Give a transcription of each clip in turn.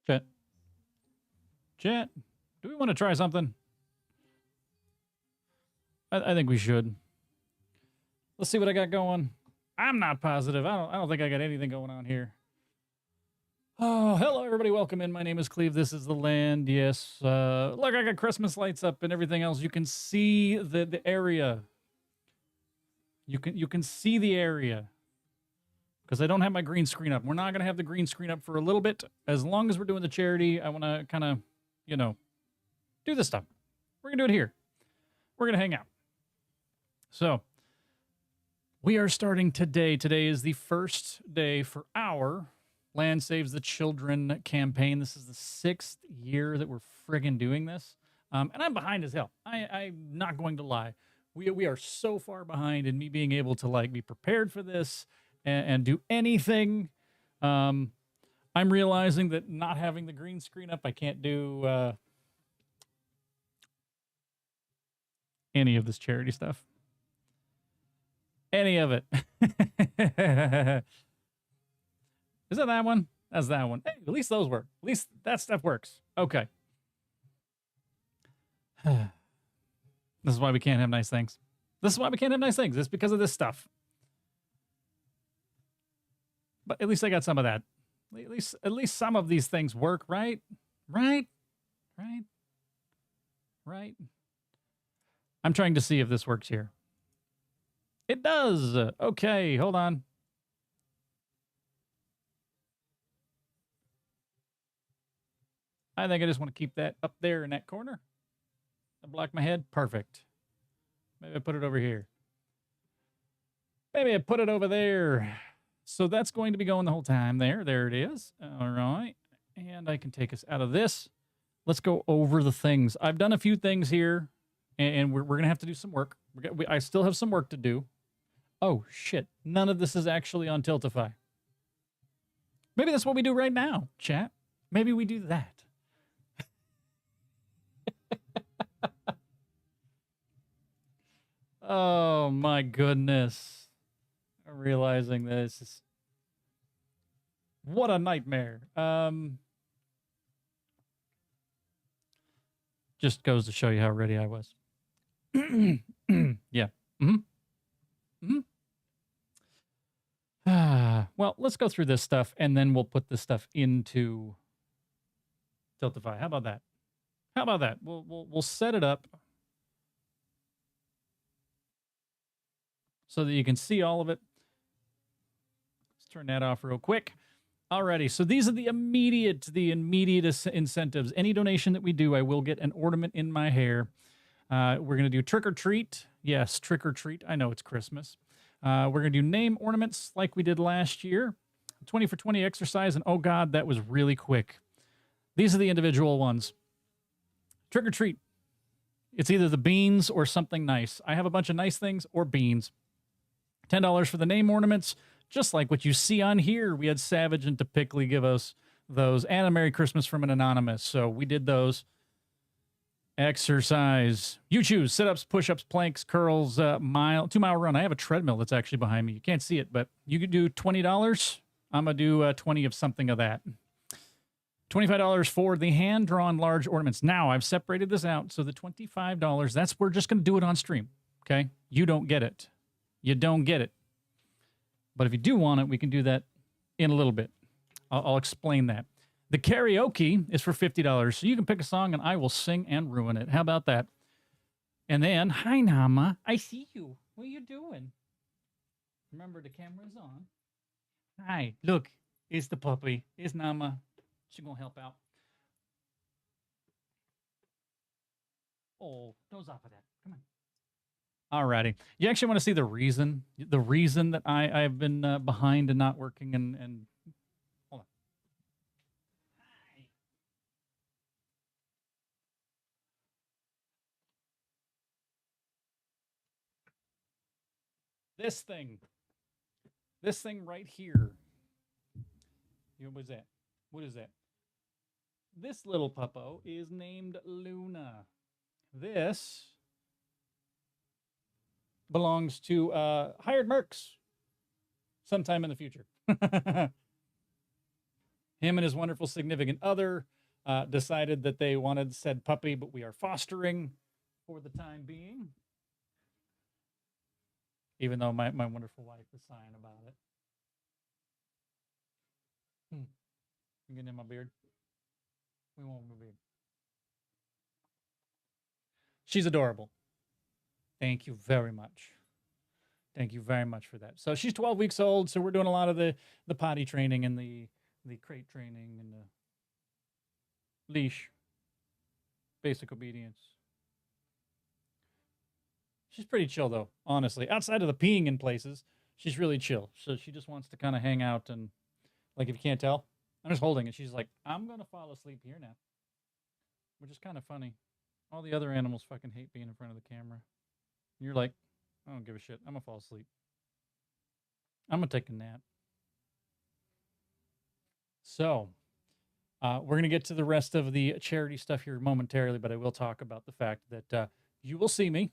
Chat. Chat. Do we want to try something? I think we should. Let's see what I got going. I'm not positive. I don't think I got anything going on here. Oh, hello everybody. Welcome in. My name is Cleve. This is the land. Yes. Look, I got Christmas lights up and everything else. You can see the area. You can see the area. Because I don't have my green screen up. We're not going to have the green screen up for a little bit. As long as we're doing the charity, I want to kind of, do this stuff. We're going to do it here. We're going to hang out. So, we are starting today. Today is the first day for our Land Saves the Children campaign. This is the 6th year that we're friggin' doing this. And I'm behind as hell. I'm not going to lie. We are so far behind in me being able to be prepared for this and do anything. I'm realizing that not having the green screen up, I can't do any of this charity stuff. Any of it. Is that one? That's that one. Hey, at least those work. At least that stuff works. Okay. This is why we can't have nice things. This is why we can't have nice things. It's because of this stuff. But at least I got some of that. At least some of these things work, right? Right? I'm trying to see if this works here. It does. Okay, hold on. I think I just want to keep that up there in that corner. I block my head. Perfect. Maybe I put it over here. Maybe I put it over there. So that's going to be going the whole time there. There it is. All right. And I can take us out of this. Let's go over the things. I've done a few things here, and we're going to have to do some work. I still have some work to do. Oh, shit. None of this is actually on Tiltify. Maybe that's what we do right now, chat. Maybe we do that. Oh, my goodness. I'm realizing this is... What a nightmare. Just goes to show you how ready I was. Yeah. Well, let's go through this stuff, and then we'll put this stuff into Tiltify. How about that? How about that? We'll set it up so that you can see all of it. Let's turn that off real quick. Alrighty, so these are the immediate incentives. Any donation that we do, I will get an ornament in my hair. We're going to do trick or treat. Yes, trick or treat. I know it's Christmas. We're going to do name ornaments like we did last year. 20 for 20 exercise, and oh God, that was really quick. These are the individual ones. Trick or treat. It's either the beans or something nice. I have a bunch of nice things or beans. $10 for the name ornaments. Just like what you see on here, we had Savage and Topically give us those, and a Merry Christmas from an Anonymous. So we did those. Exercise. You choose sit-ups, push-ups, planks, curls, 2-mile run. I have a treadmill that's actually behind me. You can't see it, but you could do $20. I'm going to do 20 of something of that. $25 for the hand-drawn large ornaments. Now, I've separated this out, so the $25, we're just going to do it on stream, okay? You don't get it. You don't get it. But if you do want it, we can do that in a little bit. I'll explain that. The karaoke is for $50, so you can pick a song and I will sing and ruin it. How about that? And then, hi, Nama. I see you. What are you doing? Remember, the camera's on. Hi, look. It's the puppy. It's Nama. She's going to help out. Oh, nose off of that. Come on. Alrighty. You actually want to see the reason that I've been behind and not working and hold on. Hi. This thing right here. What is that? What is that? This little puppo is named Luna. This belongs to Hired Mercs sometime in the future. Him and his wonderful significant other decided that they wanted said puppy, but we are fostering for the time being. Even though my wonderful wife is sighing about it. You getting in my beard? We want my beard. She's adorable. Thank you very much. Thank you very much for that. So she's 12 weeks old. So we're doing a lot of the potty training and the crate training and the leash, basic obedience. She's pretty chill though, honestly. Outside of the peeing in places, she's really chill. So she just wants to kind of hang out and, like, if you can't tell, I'm just holding it. She's like, I'm gonna fall asleep here now, which is kind of funny. All the other animals fucking hate being in front of the camera. And you're like, I don't give a shit. I'm gonna fall asleep. I'm gonna take a nap. So, we're going to get to the rest of the charity stuff here momentarily, but I will talk about the fact that you will see me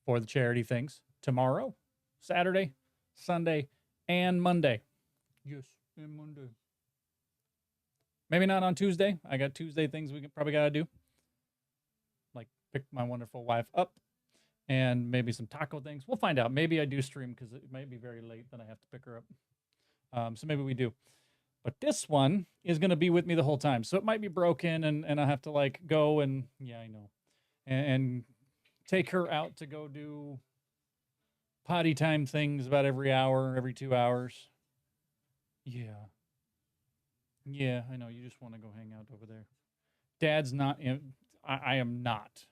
for the charity things tomorrow, Saturday, Sunday, and Monday. Yes, and Monday. Maybe not on Tuesday. I got Tuesday things we probably got to do. Like pick my wonderful wife up and maybe some taco things. We'll find out. Maybe I do stream because it might be very late. Then I have to pick her up. So maybe we do. But this one is going to be with me the whole time. So it might be broken and I'll have to like go and, yeah, I know. And take her out to go do potty time things about every hour, every 2 hours. Yeah. Yeah, I know. You just want to go hang out over there. Dad's not, I am not.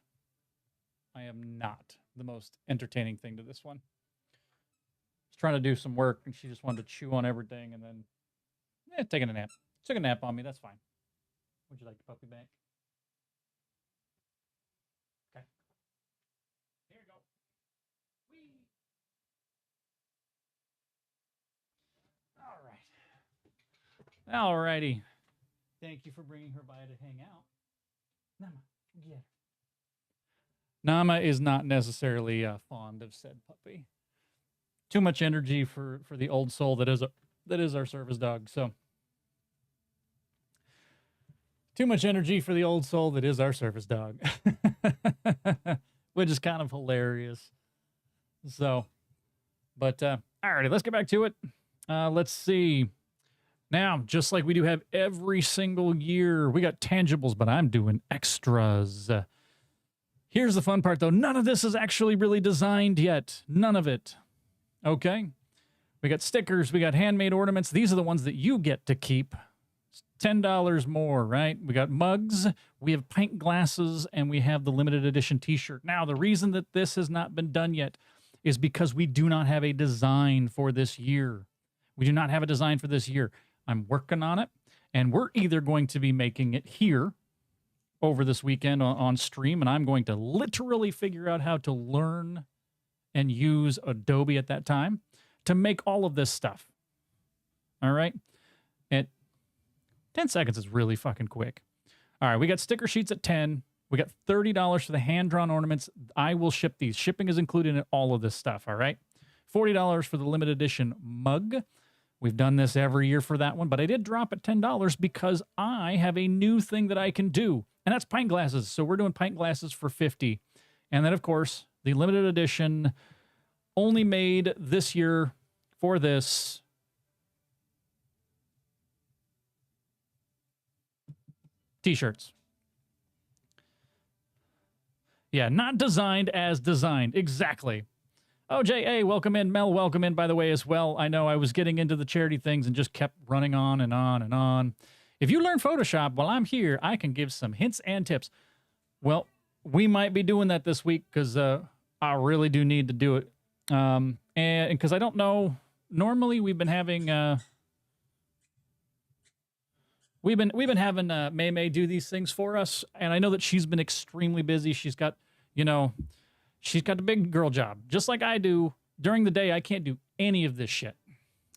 I am not the most entertaining thing to this one. I was trying to do some work and she just wanted to chew on everything and then taking a nap. Took a nap on me. That's fine. Would you like the puppy back? Okay. Here you go. Whee! All right. All righty. Thank you for bringing her by to hang out. Nama, yeah. Nama is not necessarily fond of said puppy. Too much energy for the old soul that is our service dog. So too much energy for the old soul that is our service dog, which is kind of hilarious. So, but all righty, let's get back to it. Let's see. Now, just like we do have every single year, we got tangibles, but I'm doing extras. Here's the fun part, though. None of this is actually really designed yet. None of it. Okay? We got stickers. We got handmade ornaments. These are the ones that you get to keep. $10 more, right? We got mugs. We have pint glasses, and we have the limited edition t-shirt. Now, the reason that this has not been done yet is because we do not have a design for this year. We do not have a design for this year. I'm working on it, and we're either going to be making it here over this weekend on stream, and I'm going to literally figure out how to learn and use Adobe at that time to make all of this stuff. All right? At 10 seconds is really fucking quick. All right, we got sticker sheets at 10. We got $30 for the hand-drawn ornaments. I will ship these. Shipping is included in all of this stuff, all right? $40 for the limited edition mug. We've done this every year for that one, but I did drop at $10 because I have a new thing that I can do, and that's pint glasses. So we're doing pint glasses for $50. And then, of course, the limited edition, only made this year for this, t-shirts. Yeah, not designed as designed. Exactly. OJA, welcome in. Mel, welcome in, by the way, as well. I know I was getting into the charity things and just kept running on and on and on. If you learn Photoshop while I'm here, I can give some hints and tips. Well, we might be doing that this week because I really do need to do it. And because I don't know, normally we've been having we've been having May May do these things for us, and I know that she's been extremely busy. She's got, you know, she's got a big girl job, just like I do. During the day, I can't do any of this shit.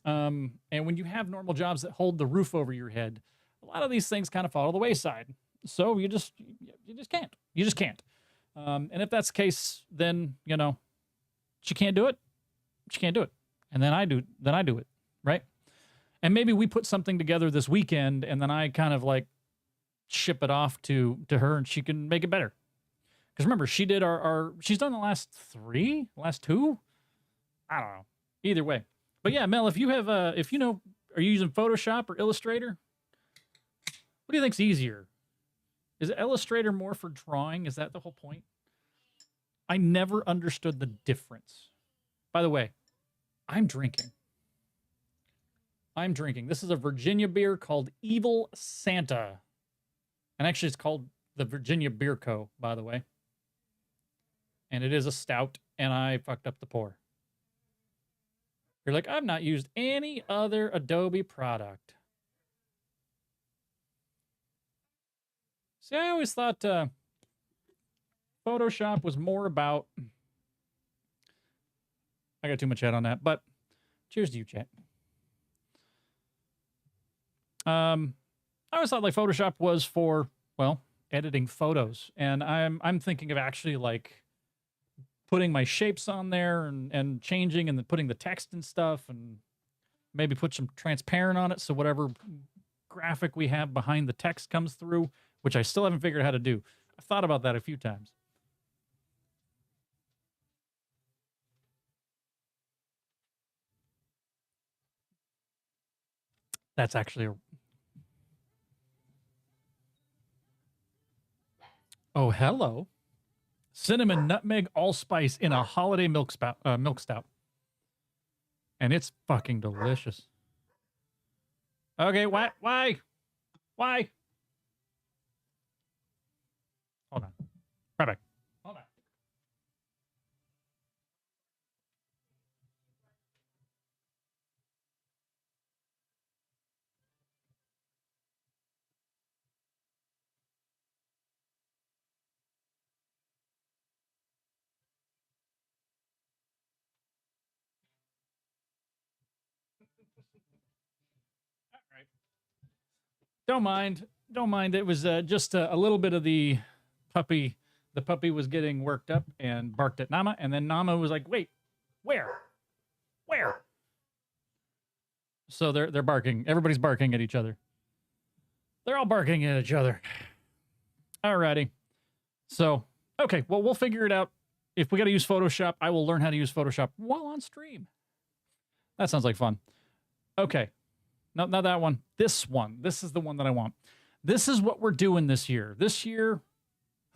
And when you have normal jobs that hold the roof over your head, a lot of these things kind of fall to the wayside. So you just can't. You just can't. And if that's the case, then, you know, she can't do it. She can't do it. And then I do it, right? And maybe we put something together this weekend, and then I kind of like ship it off to her, and she can make it better. Because remember, she did she's done the last two. I don't know. Either way, but yeah, Mel, if you have if you know, are you using Photoshop or Illustrator? What do you think's easier? Is Illustrator more for drawing? Is that the whole point? I never understood the difference. By the way, I'm drinking. This is a Virginia beer called Evil Santa. And actually, it's called the Virginia Beer Co., by the way. And it is a stout, and I fucked up the pour. You're like, I've not used any other Adobe product. See, I always thought Photoshop was more about... I got too much chat on that, but cheers to you, chat. I always thought like Photoshop was for, well, editing photos. And I'm thinking of actually like putting my shapes on there and changing and then putting the text and stuff and maybe put some transparent on it so whatever graphic we have behind the text comes through, which I still haven't figured out how to do. I've thought about that a few times. That's actually a... Oh, hello. Cinnamon, nutmeg, allspice in a holiday milk stout. And it's fucking delicious. Okay, why? Hold on. Right back. Hold on. All right. Don't mind. It was just a little bit of the puppy. The puppy was getting worked up and barked at Nama, and then Nama was like, "Wait, where?" So they're barking. Everybody's barking at each other. They're all barking at each other. Alrighty. So, okay, well, we'll figure it out. If we got to use Photoshop, I will learn how to use Photoshop while on stream. That sounds like fun. Okay. No, not that one. This one. This is the one that I want. This is what we're doing this year. This year,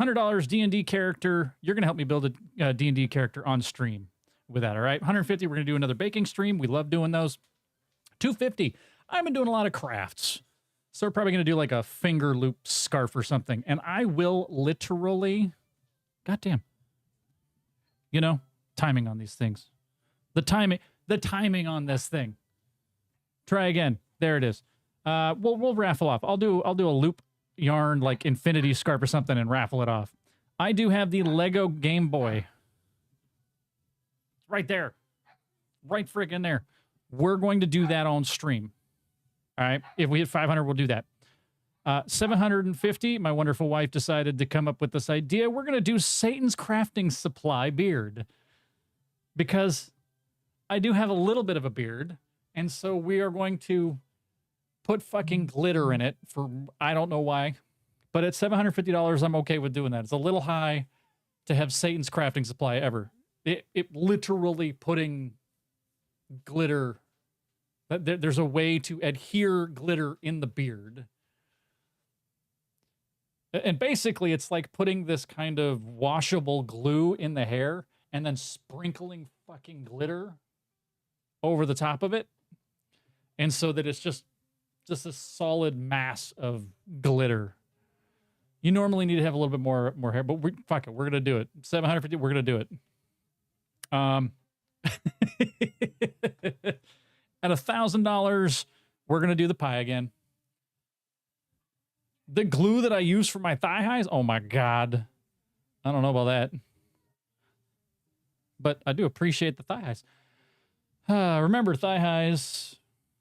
$100 D&D character. You're going to help me build a D&D character on stream with that, all right? 150, we're going to do another baking stream. We love doing those. 250, I've been doing a lot of crafts. So we're probably going to do like a finger loop scarf or something. And I will literally, goddamn, you know, timing on these things. The timing on this thing. Try again. There it is. We'll raffle off. I'll do a loop yarn like infinity scarf or something and raffle it off. I do have the Lego Game Boy. Right there. Right friggin' there. We're going to do that on stream. All right. If we hit 500, we'll do that. 750, my wonderful wife decided to come up with this idea. We're going to do Satan's Crafting Supply beard. Because I do have a little bit of a beard. And so we are going to put fucking glitter in it for, I don't know why. But at $750, I'm okay with doing that. It's a little high to have Satan's Crafting Supply ever. It literally putting glitter. There's a way to adhere glitter in the beard. And basically, it's like putting this kind of washable glue in the hair and then sprinkling fucking glitter over the top of it. And so that it's just a solid mass of glitter. You normally need to have a little bit more hair, but fuck it, we're going to do it. 750, we're going to do it. At $1,000, we're going to do the pie again. The glue that I use for my thigh highs, oh my God. I don't know about that. But I do appreciate the thigh highs. Remember, thigh highs,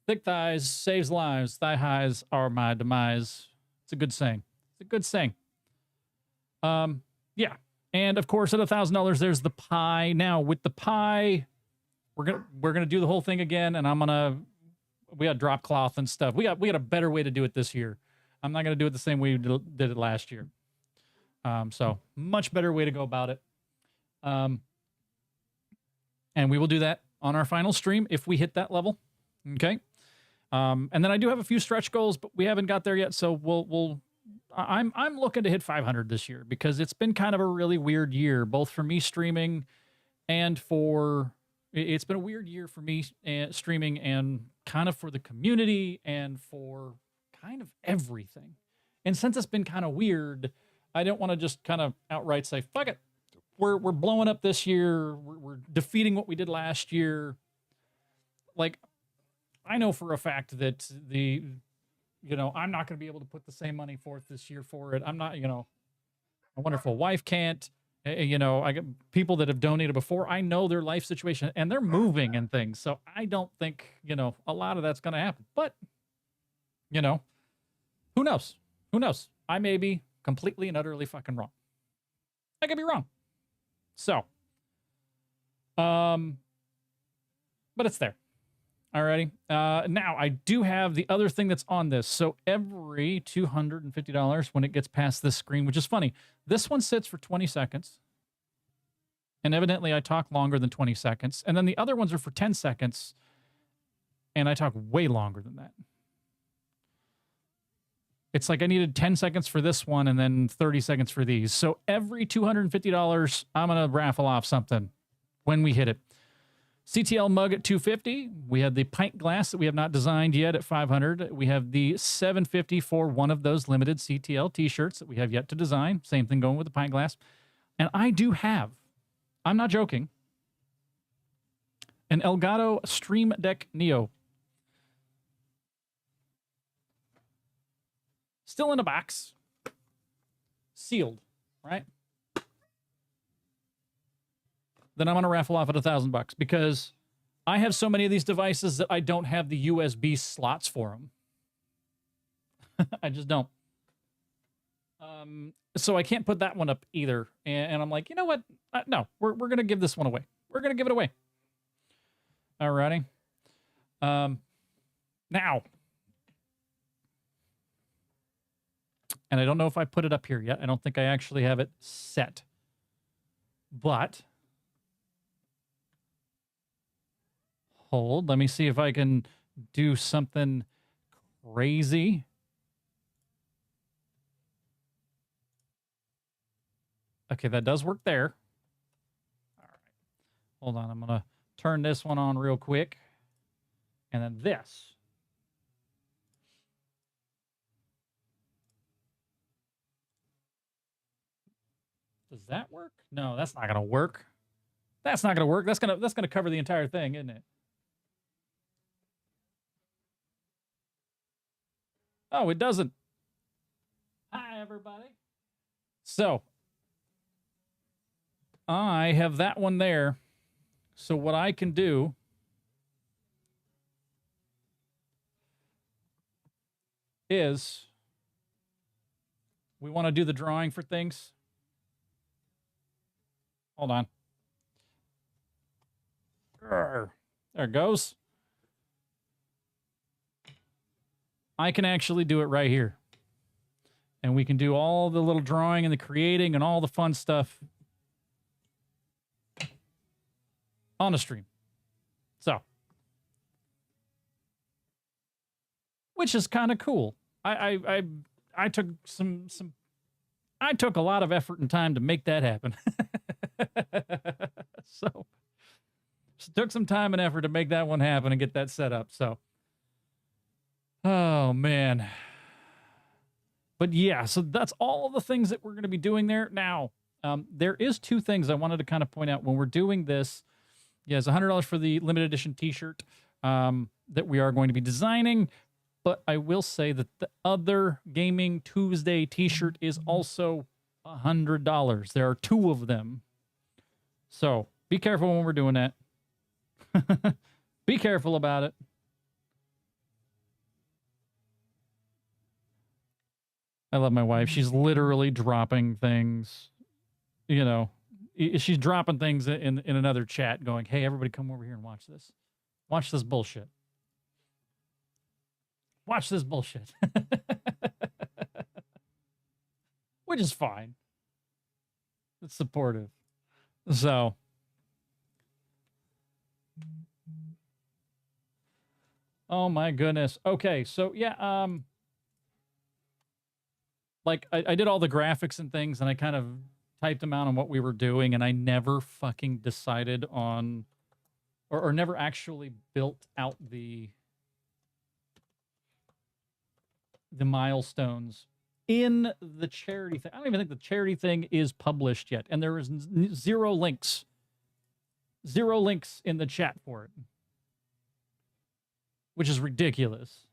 thick thighs saves lives. Thigh highs are my demise. It's a good saying. It's a good saying. Yeah. And of course, at $1,000, there's the pie. Now, with the pie, we're gonna do the whole thing again, and I'm gonna we got drop cloth and stuff. We got a better way to do it this year. I'm not going to do it the same way we did it last year. So much better way to go about it. And we will do that on our final stream if we hit that level. Okay. And then I do have a few stretch goals, but we haven't got there yet. So I'm looking to hit 500 this year because it's been kind of a really weird year, both for me streaming and it's been a weird year for me streaming and kind of for the community and for kind of everything. And since it's been kind of weird, I don't want to just kind of outright say, fuck it. We're blowing up this year. We're defeating what we did last year. Like, I know for a fact that I'm not going to be able to put the same money forth this year for it. I'm not, my wonderful wife can't. I got people that have donated before. I know their life situation and they're moving and things. So I don't think, a lot of that's going to happen. But, who knows? Who knows? I may be completely and utterly fucking wrong. I could be wrong. So, but it's there. Alrighty. Now I do have the other thing that's on this. So every $250 when it gets past this screen, which is funny, this one sits for 20 seconds. And evidently I talk longer than 20 seconds. And then the other ones are for 10 seconds. And I talk way longer than that. It's like I needed 10 seconds for this one and then 30 seconds for these. So every $250, I'm going to raffle off something when we hit it. CTL mug at $250. We have the pint glass that we have not designed yet at $500. We have the $750 for one of those limited CTL t-shirts that we have yet to design. Same thing going with the pint glass. And I do have, I'm not joking, an Elgato Stream Deck Neo. Still in a box. Sealed, right? Then I'm going to raffle off at $1,000 because I have so many of these devices that I don't have the USB slots for them. I just don't. So I can't put that one up either. And I'm like, you know what? No, we're going to give this one away. We're going to give it away. Alrighty. Now. And I don't know if I put it up here yet. I don't think I actually have it set. But hold, let me see if I can do something crazy. Okay, that does work there. All right. Hold on, I'm going to turn this one on real quick. And then this. Does that work? No, that's not going to work. That's not going to work. That's going to cover the entire thing, isn't it? Oh, it doesn't. Hi, everybody. So, I have that one there. So what I can do is we want to do the drawing for things. Hold on. There it goes. I can actually do it right here. And we can do all the little drawing and the creating and all the fun stuff on the stream. So, which is kind of cool. I took I took a lot of effort and time to make that happen. So it took some time and effort to make that one happen and get that set up. So, oh man. But yeah, so that's all of the things that we're going to be doing there. Now, there is two things I wanted to kind of point out when we're doing this. Yeah, it's $100 for the limited edition t-shirt that we are going to be designing. But I will say that the other Gaming Tuesday t-shirt is also $100. There are two of them. So be careful when we're doing that. Be careful about it. I love my wife. She's literally dropping things, you know, she's dropping things in another chat going, hey, everybody come over here and watch this. Watch this bullshit. Watch this bullshit. Which is fine. It's supportive. So oh my goodness. Okay, so yeah, like I did all the graphics and things, and I kind of typed them out on what we were doing, and I never fucking decided on, or never actually built out the milestones in the charity thing. I don't even think the charity thing is published yet, and there is zero links in the chat for it, which is ridiculous.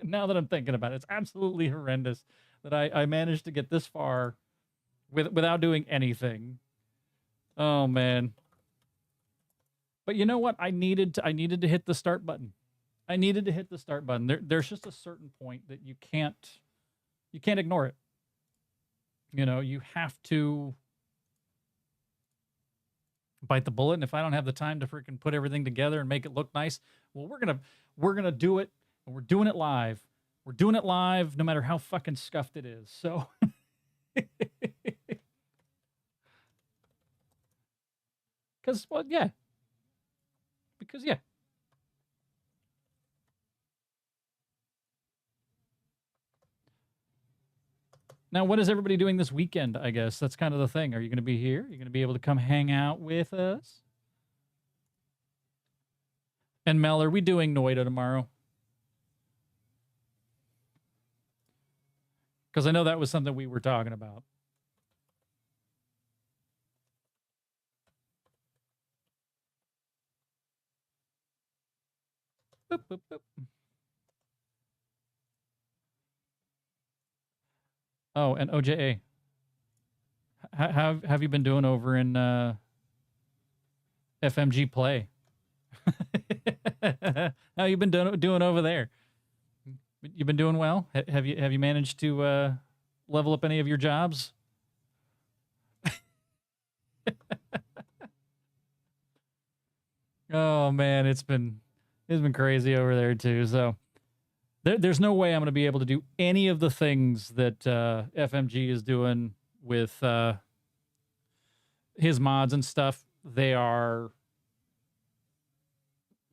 Now that I'm thinking about it, it's absolutely horrendous that I managed to get this far without doing anything. Oh man. But you know what? I needed to hit the start button. I needed to hit the start button. There's just a certain point that you can't ignore it. You know, you have to bite the bullet. And if I don't have the time to freaking put everything together and make it look nice, well, we're gonna do it, and we're doing it live. We're doing it live, no matter how fucking scuffed it is. So, because well, yeah, because yeah. Now, what is everybody doing this weekend? I guess that's kind of the thing. Are you going to be here? Are you going to be able to come hang out with us? And Mel, are we doing Noida tomorrow? Because I know that was something we were talking about. Boop, boop, boop. Oh, and OJA. How have you been doing over in FMG Play? How you been doing over there? You've been doing well? Have you managed to level up any of your jobs? Oh man, it's been crazy over there too. So there's no way I'm going to be able to do any of the things that FMG is doing with his mods and stuff. They've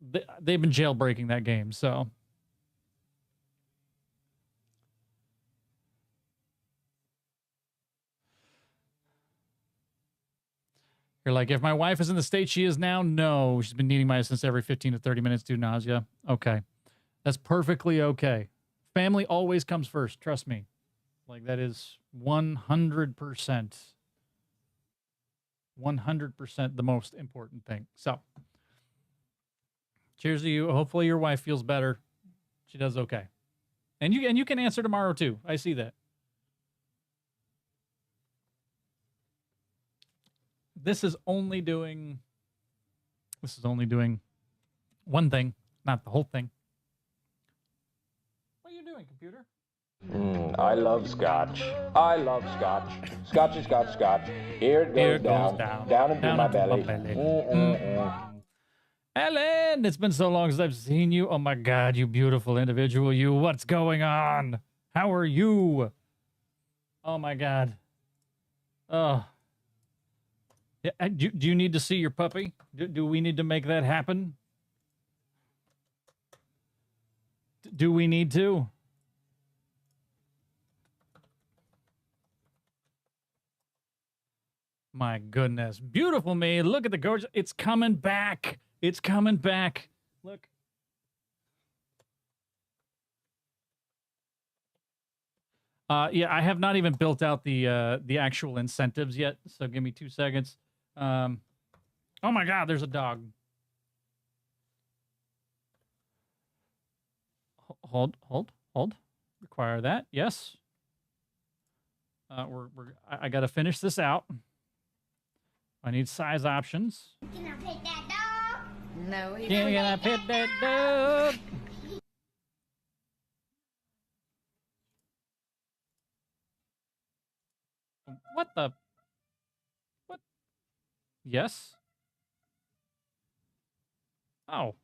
been jailbreaking that game, so. You're like, if my wife is in the state she is now, no. She's been needing my assistance every 15 to 30 minutes due to nausea. Okay. That's perfectly okay. Family always comes first. Trust me. Like, that is 100%. 100% the most important thing. So, cheers to you. Hopefully your wife feels better. She does okay. And you can answer tomorrow too. I see that. This is only doing one thing, not the whole thing. What are you doing, computer? I love scotch. I love scotch. Scotchy, scotch, scotch. Here it goes, down into my belly. Ellen, it's been so long since I've seen you. Oh my God, you beautiful individual. You, what's going on? How are you? Oh my God. Oh. Yeah, do you need to see your puppy? Do we need to make that happen? Do we need to? My goodness. Beautiful me. Look at the gorgeous. It's coming back. It's coming back. Look. Yeah, I have not even built out the actual incentives yet, so give me 2 seconds. Oh my God, there's a dog. Hold. Require that. Yes. I got to finish this out. I need size options. Can I pet that dog? No, Can I pet that dog? What the? What? Yes. Oh.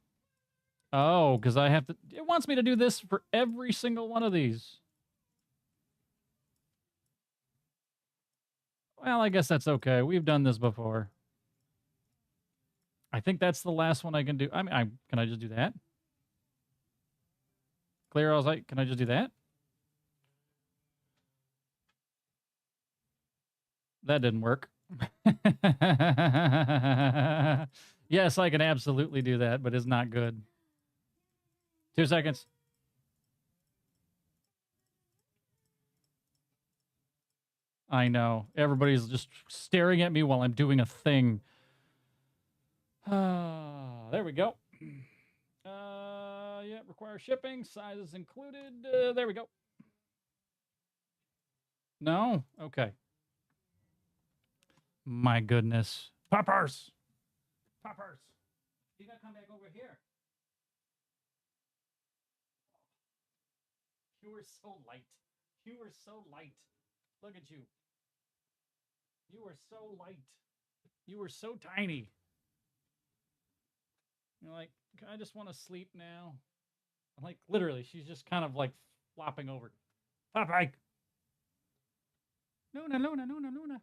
Oh, because I have to... It wants me to do this for every single one of these. Well, I guess that's okay. We've done this before. I think that's the last one I can do. I mean, can I just do that? Clear all sight. Can I just do that? That didn't work. Yes, I can absolutely do that, but it's not good. 2 seconds. I know. Everybody's just staring at me while I'm doing a thing. There we go. Yeah, require shipping. Sizes included. There we go. No? Okay. My goodness. Poppers! Poppers! You gotta come back over here. You are so light. You are so light. Look at you. You are so light. You are so tiny. You're like, I just want to sleep now. Like, literally, she's just kind of like flopping over. Popeye! Luna, Luna, Luna, Luna.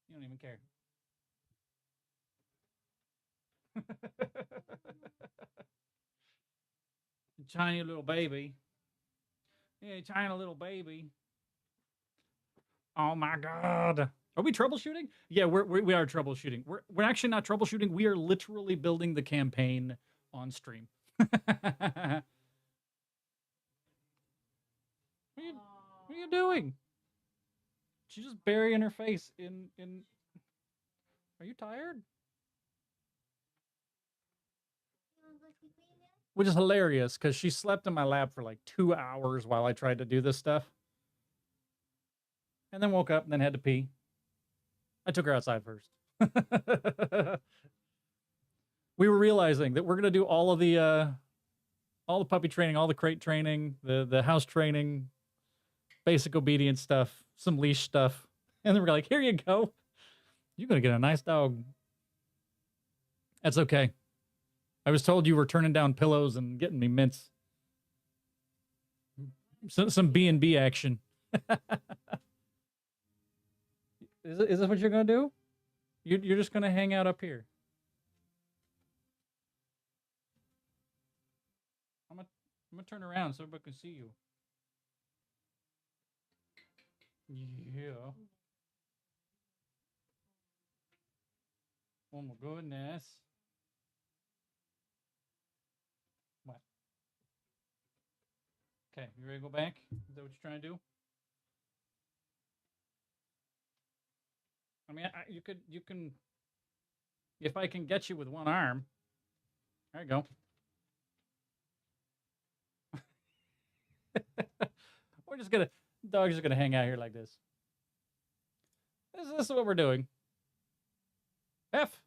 You don't even care. Tiny little baby. Yeah, tiny little baby. Oh my God. Are we troubleshooting? Yeah, we are troubleshooting. We're actually not troubleshooting. We are literally building the campaign on stream. What are you doing? She's just burying her face in. Are you tired? Which is hilarious because she slept in my lap for like 2 hours while I tried to do this stuff. And then woke up and then had to pee. I took her outside first. We were realizing that we're going to do all the puppy training, all the crate training, the house training, basic obedience stuff, some leash stuff. And then we're like, here you go. You're going to get a nice dog. That's okay. I was told you were turning down pillows and getting me mints. Some B&B action. Is this what you're going to do? You're just going to hang out up here. I'm gonna turn around so everybody can see you. Yeah. Oh my goodness. What? Okay, you ready to go back? Is that what you're trying to do? I mean, you can, if I can get you with one arm. There you go. We're just gonna, dog's just gonna hang out here like this. This is what we're doing. F.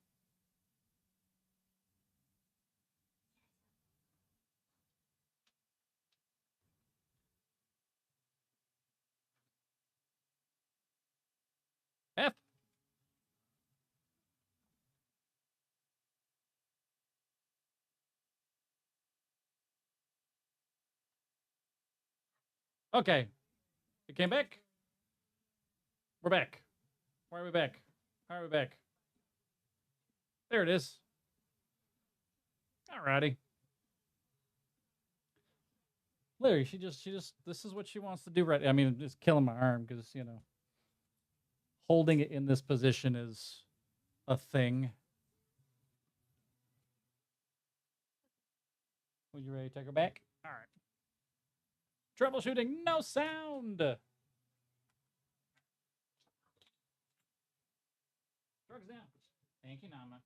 F. Okay. You came back? We're back. Why are we back? How are we back? There it is. Alrighty. Larry, she just, this is what she wants to do right. I mean, it's killing my arm because, you know, holding it in this position is a thing. Would you ready to take her back? All right. Troubleshooting, no sound. Drugs down. Thank you, Nama.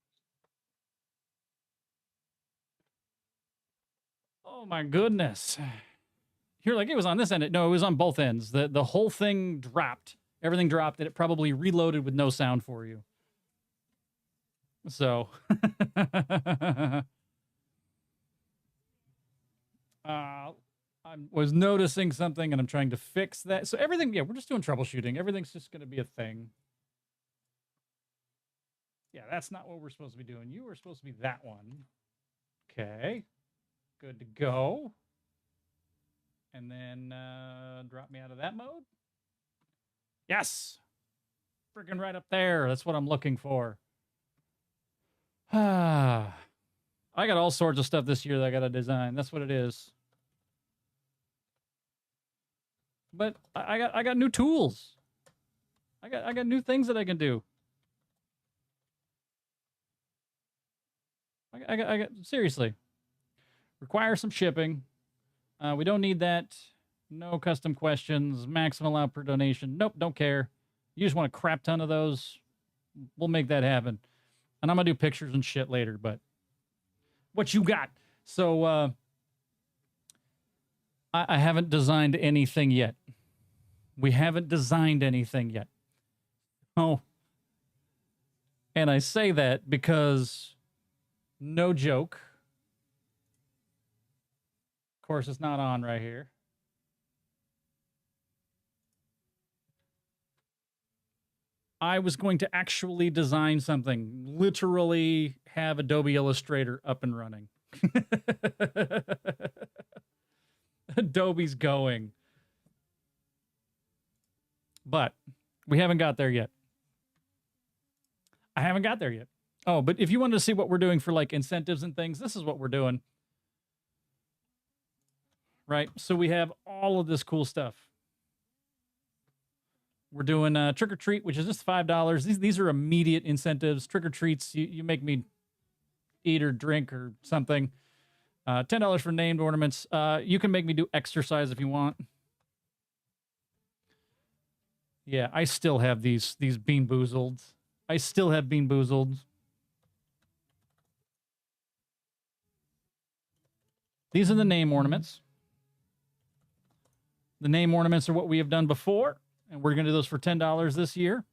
Oh my goodness. You're like, it was on this end. No, it was on both ends. The whole thing dropped. Everything dropped, and it probably reloaded with no sound for you. So, I was noticing something, and I'm trying to fix that. So everything, yeah, we're just doing troubleshooting. Everything's just going to be a thing. Yeah, that's not what we're supposed to be doing. You were supposed to be that one. Okay. Good to go. And then drop me out of that mode. Yes. Freaking right up there. That's what I'm looking for. I got all sorts of stuff this year that I got to design. That's what it is. But I got new tools. I got new things that I can do. I got seriously. Require some shipping. We don't need that. No custom questions. Maximum allowed per donation. Nope, don't care. You just want a crap ton of those. We'll make that happen. And I'm going to do pictures and shit later, but what you got? So I haven't designed anything yet. We haven't designed anything yet. Oh. And I say that because, no joke. Of course, it's not on right here. I was going to actually design something, literally have Adobe Illustrator up and running. Adobe's going. But we haven't got there yet. I haven't got there yet. Oh, but if you wanted to see what we're doing for like incentives and things, this is what we're doing. Right? So we have all of this cool stuff. We're doing Trick or Treat, which is just $5. These are immediate incentives. Trick or Treats, you make me eat or drink or something. $10 for named ornaments. You can make me do exercise if you want. Yeah, I still have these Bean Boozled. I still have Bean Boozled. These are the name ornaments. The name ornaments are what we have done before. And we're going to do those for $10 this year.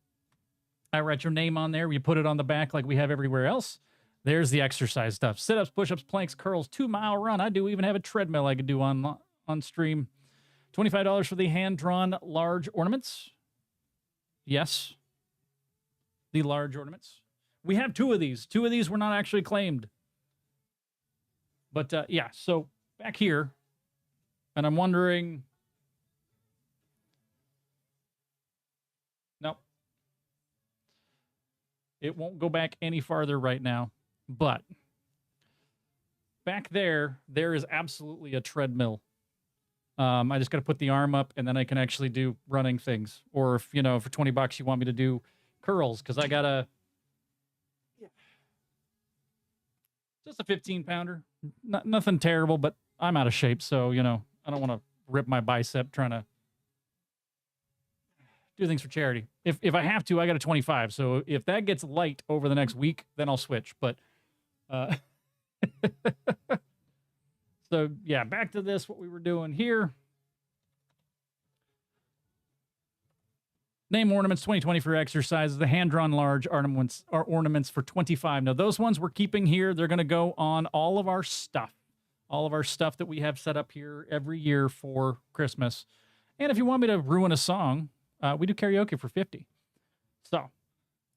I write your name on there. You put it on the back like we have everywhere else. There's the exercise stuff. Sit-ups, push-ups, planks, curls, 2-mile run. I do even have a treadmill I could do on stream. $25 for the hand-drawn large ornaments. Yes. The large ornaments. We have 2 of these. 2 of these were not actually claimed. But, yeah, so back here. And I'm wondering... Nope. It won't go back any farther right now. But back there is absolutely a treadmill. I just got to put the arm up, and then I can actually do running things. Or if, you know, for $20 you want me to do curls, because I got a... Just a 15-pounder. Nothing terrible, but I'm out of shape, so, you know, I don't want to rip my bicep trying to do things for charity. If I have to, I got a 25. So if that gets light over the next week, then I'll switch. But so yeah, back to this, what we were doing here. Name ornaments, 2020 for exercises. The hand-drawn large ornaments are ornaments for 25. Now, those ones we're keeping here. They're going to go on all of our stuff. All of our stuff that we have set up here every year for Christmas. And if you want me to ruin a song, we do karaoke for 50. So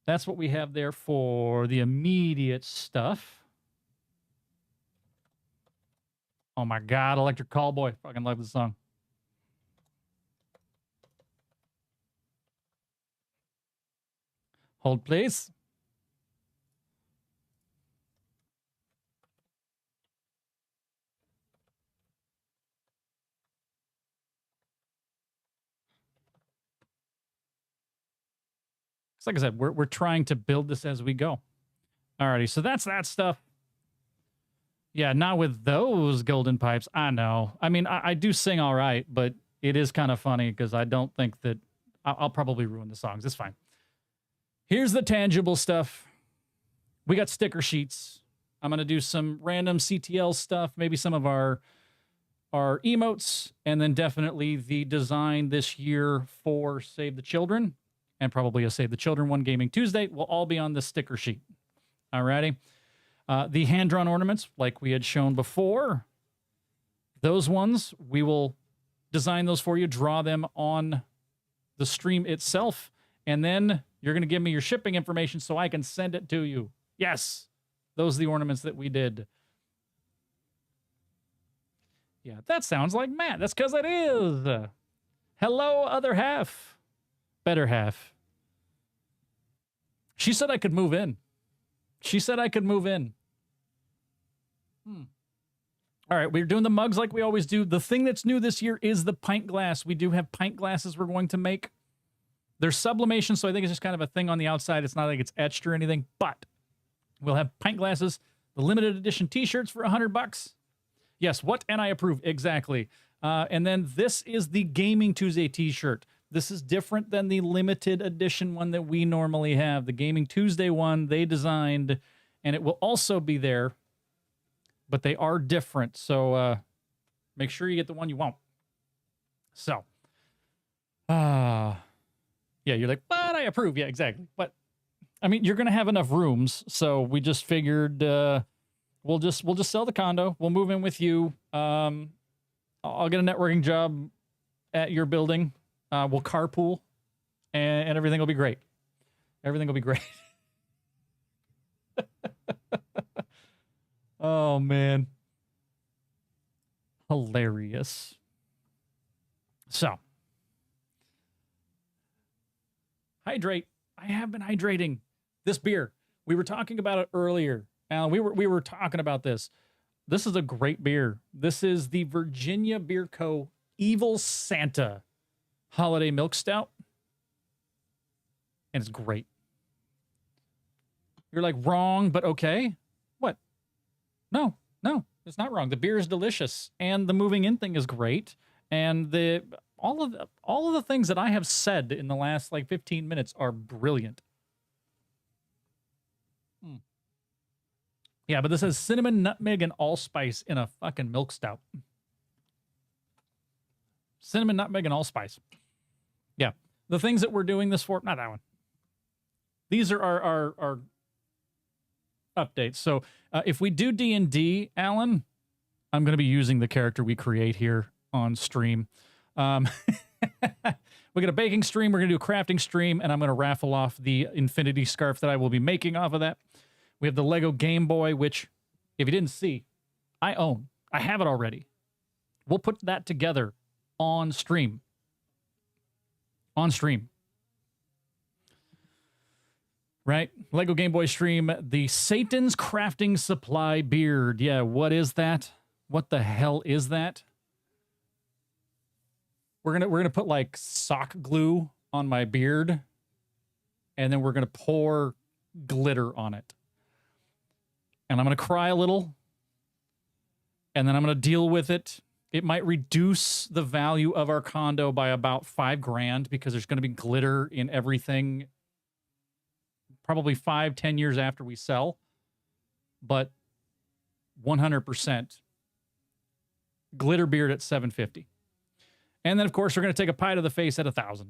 that's what we have there for the immediate stuff. Oh my God, Electric Callboy. Fucking love this song. Hold, please. Like I said, we're trying to build this as we go. Alrighty, so that's that stuff. Yeah, not with those golden pipes. I know. I mean, I do sing all right, but it is kind of funny because I don't think that... I'll probably ruin the songs. It's fine. Here's the tangible stuff. We got sticker sheets. I'm going to do some random CTL stuff, maybe some of our emotes, and then definitely the design this year for Save the Children. And probably a Save the Children one, Gaming Tuesday, will all be on the sticker sheet. Alrighty. The hand-drawn ornaments, like we had shown before, those ones, we will design those for you, draw them on the stream itself, and then you're going to give me your shipping information so I can send it to you. Yes, those are the ornaments that we did. Yeah, that sounds like Matt. That's because it is. Hello, other half. Better half. She said I could move in. She said I could move in. All right, we're doing the mugs like we always do. The thing that's new this year is the pint glass. We do have pint glasses we're going to make. They're sublimation, so I think it's just kind of a thing on the outside. It's not like it's etched or anything, but we'll have pint glasses, the limited edition t-shirts for $100. Yes, what? And I approve. Exactly. And then this is the Gaming Tuesday t-shirt. This is different than the limited edition one that we normally have. The Gaming Tuesday one they designed, and it will also be there, but they are different. So make sure you get the one you want. So, yeah, you're like, but I approve. Yeah, exactly. But I mean, you're going to have enough rooms. So we just figured we'll just sell the condo. We'll move in with you. I'll get a networking job at your building. We'll carpool and everything will be great. Everything will be great. Oh, man. Hilarious. So, hydrate. I have been hydrating. This beer, we were talking about it earlier. Alan, we were talking about this. This is a great beer. This is the Virginia Beer Co. Evil Santa Holiday Milk Stout. And it's great. You're like, wrong, but okay. What? No, it's not wrong. The beer is delicious, and the moving in thing is great, and all of the things that I have said in the last like 15 minutes are brilliant. Yeah, but this has cinnamon, nutmeg, and allspice in a fucking milk stout. Cinnamon, nutmeg, and allspice. Yeah, the things that we're doing this for, not that one. These are our updates. So if we do D&D, Alan, I'm going to be using the character we create here on stream. We got a baking stream. We're going to do a crafting stream, and I'm going to raffle off the infinity scarf that I will be making off of that. We have the Lego Game Boy, which, if you didn't see, I own. I have it already. We'll put that together on stream. On stream. Right? Lego Game Boy stream. The Satan's Crafting Supply beard. Yeah, what is that? What the hell is that? We're gonna put like sock glue on my beard, and then we're gonna pour glitter on it. And I'm gonna cry a little, and then I'm gonna deal with it. It might reduce the value of our condo by about $5,000 because there's gonna be glitter in everything. Probably 5-10 years after we sell, but 100% glitter beard at $750. And then, of course, we're going to take a pie to the face at $1,000.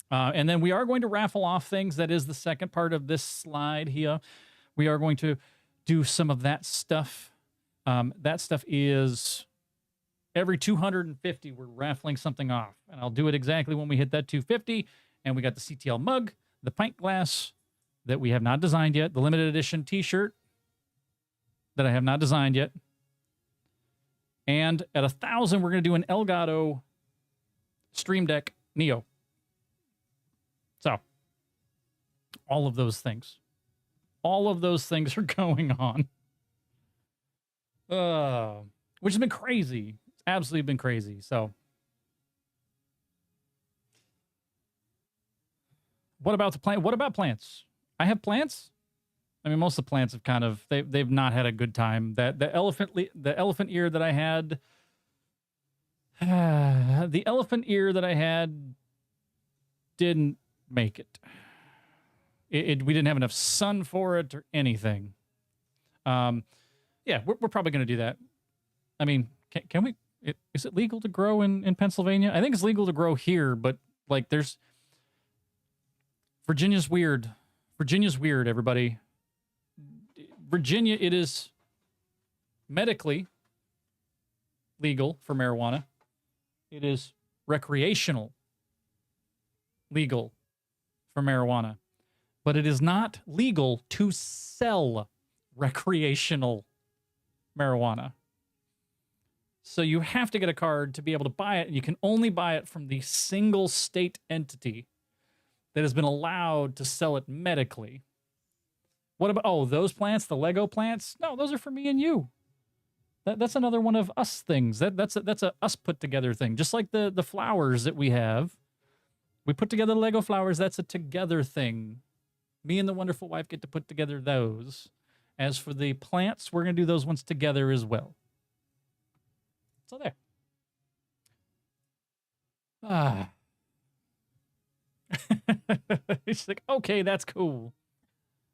And then we are going to raffle off things. That is the second part of this slide here. We are going to do some of that stuff. That stuff is every 250, we're raffling something off. And I'll do it exactly when we hit that 250. And we got the CTL mug, the pint glass that we have not designed yet, the limited edition t-shirt that I have not designed yet. And at $1,000, we're going to do an Elgato Stream Deck Neo. So, all of those things. All of those things are going on. Which has been crazy. It's absolutely been crazy. So, what about the plant? What about plants? I have plants. I mean, most of the plants have kind of they've not had a good time. That the elephant ear that I had, the elephant ear that I had didn't make it. We didn't have enough sun for it or anything. Yeah, we're probably going to do that. I mean, can we? Is it legal to grow in Pennsylvania? I think it's legal to grow here, but like Virginia's weird. Virginia's weird, everybody. Virginia, it is medically legal for marijuana. It is recreational legal for marijuana. But it is not legal to sell recreational marijuana. So you have to get a card to be able to buy it. You can only buy it from the single state entity that has been allowed to sell it medically. What about, oh, those plants, the Lego plants? No, those are for me and you. That's another one of us things. That's a us put together thing. Just like the flowers that we have. We put together Lego flowers. That's a together thing. Me and the wonderful wife get to put together those. As for the plants, we're going to do those ones together as well. So there. Ah. It's like, okay, that's cool.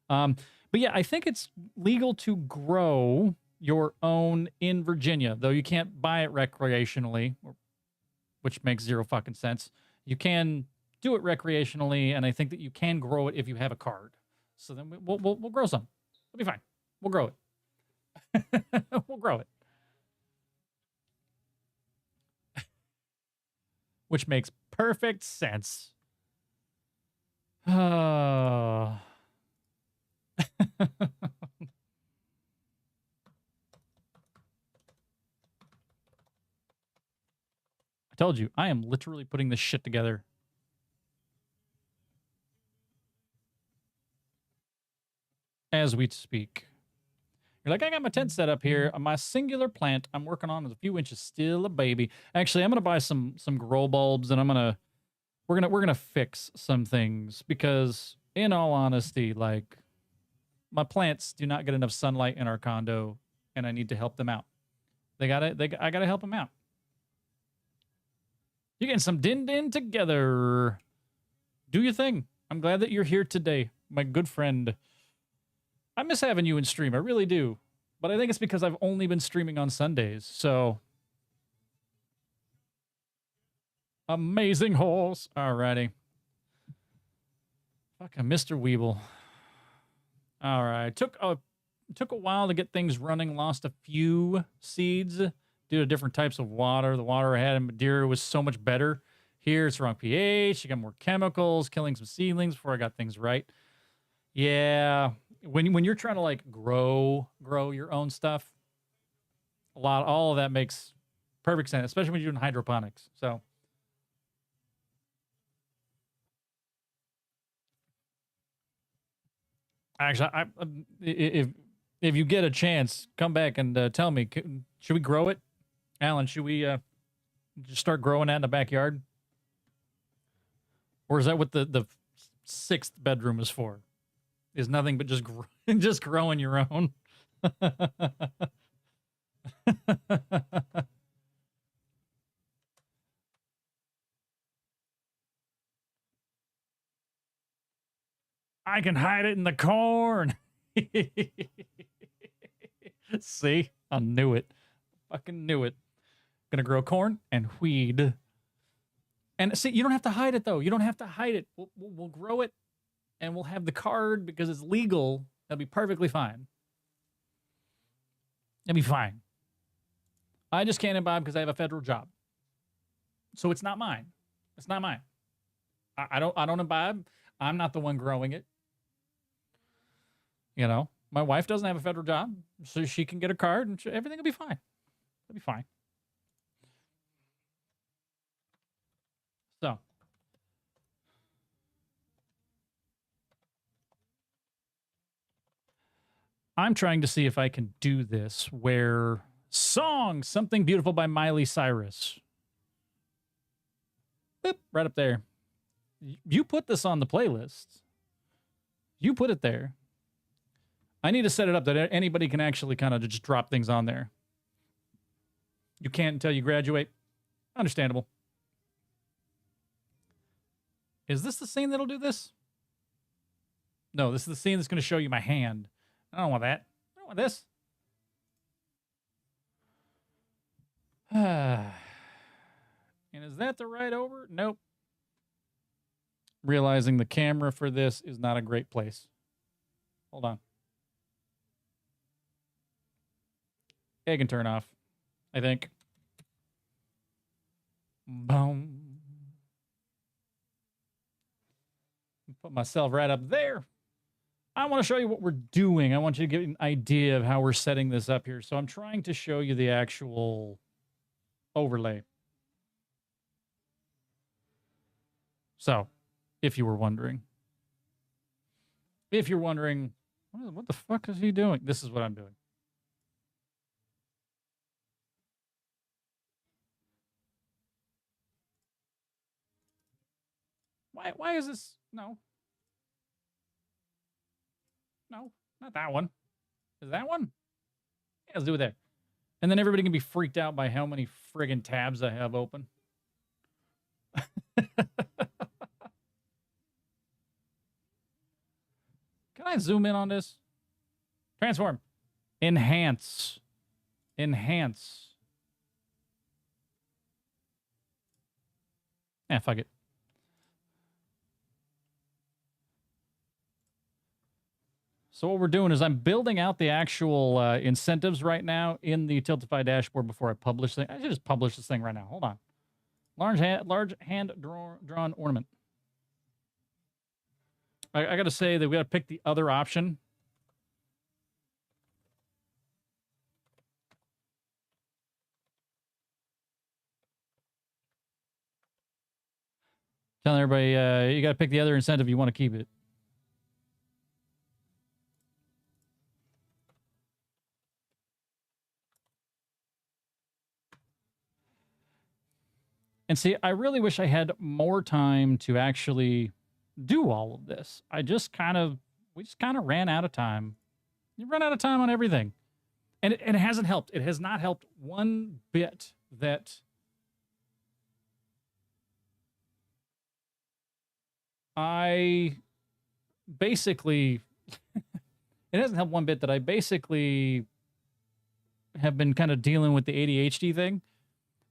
But yeah, I think it's legal to grow your own in Virginia, though you can't buy it recreationally, which makes zero fucking sense. You can do it recreationally, and I think that you can grow it if you have a card. So then we'll grow some. It'll be fine. We'll grow it. We'll grow it. Which makes perfect sense. I told you, I am literally putting this shit together. As we speak. You're like, I got my tent set up here. My singular plant I'm working on is a few inches still a baby. Actually, I'm gonna buy some grow bulbs, and we're gonna fix some things because, in all honesty, like, my plants do not get enough sunlight in our condo, and I need to help them out. I gotta help them out. You're getting some din together. Do your thing. I'm glad that you're here today, my good friend. I miss having you in stream. I really do. But I think it's because I've only been streaming on Sundays. So, amazing horse. Alrighty. Fucking Mr. Weeble. All right. Took a while to get things running. Lost a few seeds due to different types of water. The water I had in Madeira was so much better. Here it's wrong pH. You got more chemicals, killing some seedlings before I got things right. Yeah. When you're trying to like grow your own stuff, all of that makes perfect sense, especially when you're doing hydroponics. So actually, if you get a chance, come back and tell me, should we grow it? Alan, should we just start growing that in the backyard? Or is that what the sixth bedroom is for? Is nothing but just just growing your own. I can hide it in the corn. See, I knew it. Fucking knew it. Gonna grow corn and weed. And see, you don't have to hide it though. You don't have to hide it. We'll grow it. And we'll have the card because it's legal. That'll be perfectly fine. It'll be fine. I just can't imbibe because I have a federal job. So it's not mine. It's not mine. I don't imbibe. I'm not the one growing it. You know, my wife doesn't have a federal job, so she can get a card and everything will be fine. It'll be fine. So. I'm trying to see if I can do this where song, Something Beautiful by Miley Cyrus. Boop, right up there. You put this on the playlist. You put it there. I need to set it up that anybody can actually kind of just drop things on there. You can't until you graduate. Understandable. Is this the scene that'll do this? No, this is the scene that's going to show you my hand. I don't want that. I don't want this. And is that the right over? Nope. Realizing the camera for this is not a great place. Hold on. It can turn off, I think. Boom. Put myself right up there. I want to show you what we're doing. I want you to get an idea of how we're setting this up here. So I'm trying to show you the actual overlay. So, if you were wondering. If you're wondering, what the fuck is he doing? This is what I'm doing. Why is this? No. No, not that one. Is that one? Yeah, let's do it there. And then everybody can be freaked out by how many friggin' tabs I have open. Can I zoom in on this? Transform. Enhance. Enhance. Fuck it. So what we're doing is I'm building out the actual incentives right now in the Tiltify dashboard before I publish it. I should just publish this thing right now. Hold on. Large hand drawn ornament. I got to say that we got to pick the other option. Telling everybody, you got to pick the other incentive. You want to keep it. And see, I really wish I had more time to actually do all of this. We just kind of ran out of time. You run out of time on everything. And it hasn't helped. It has not helped one bit that I basically, it hasn't helped one bit that I basically have been kind of dealing with the ADHD thing.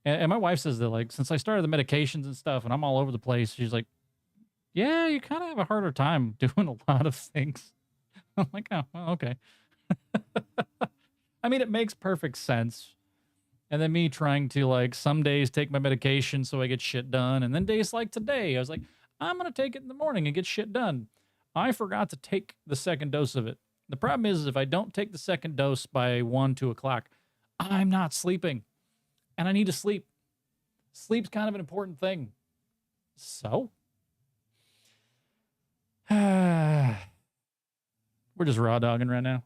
And my wife says that, like, since I started the medications and stuff and I'm all over the place, she's like, yeah, you kind of have a harder time doing a lot of things. I'm like, oh, well, okay. I mean, it makes perfect sense. And then me trying to, like, some days take my medication so I get shit done. And then days like today, I was like, I'm going to take it in the morning and get shit done. I forgot to take the second dose of it. The problem is if I don't take the second dose by 1, 2 o'clock, I'm not sleeping. And I need to sleep. Sleep's kind of an important thing. So, we're just raw dogging right now.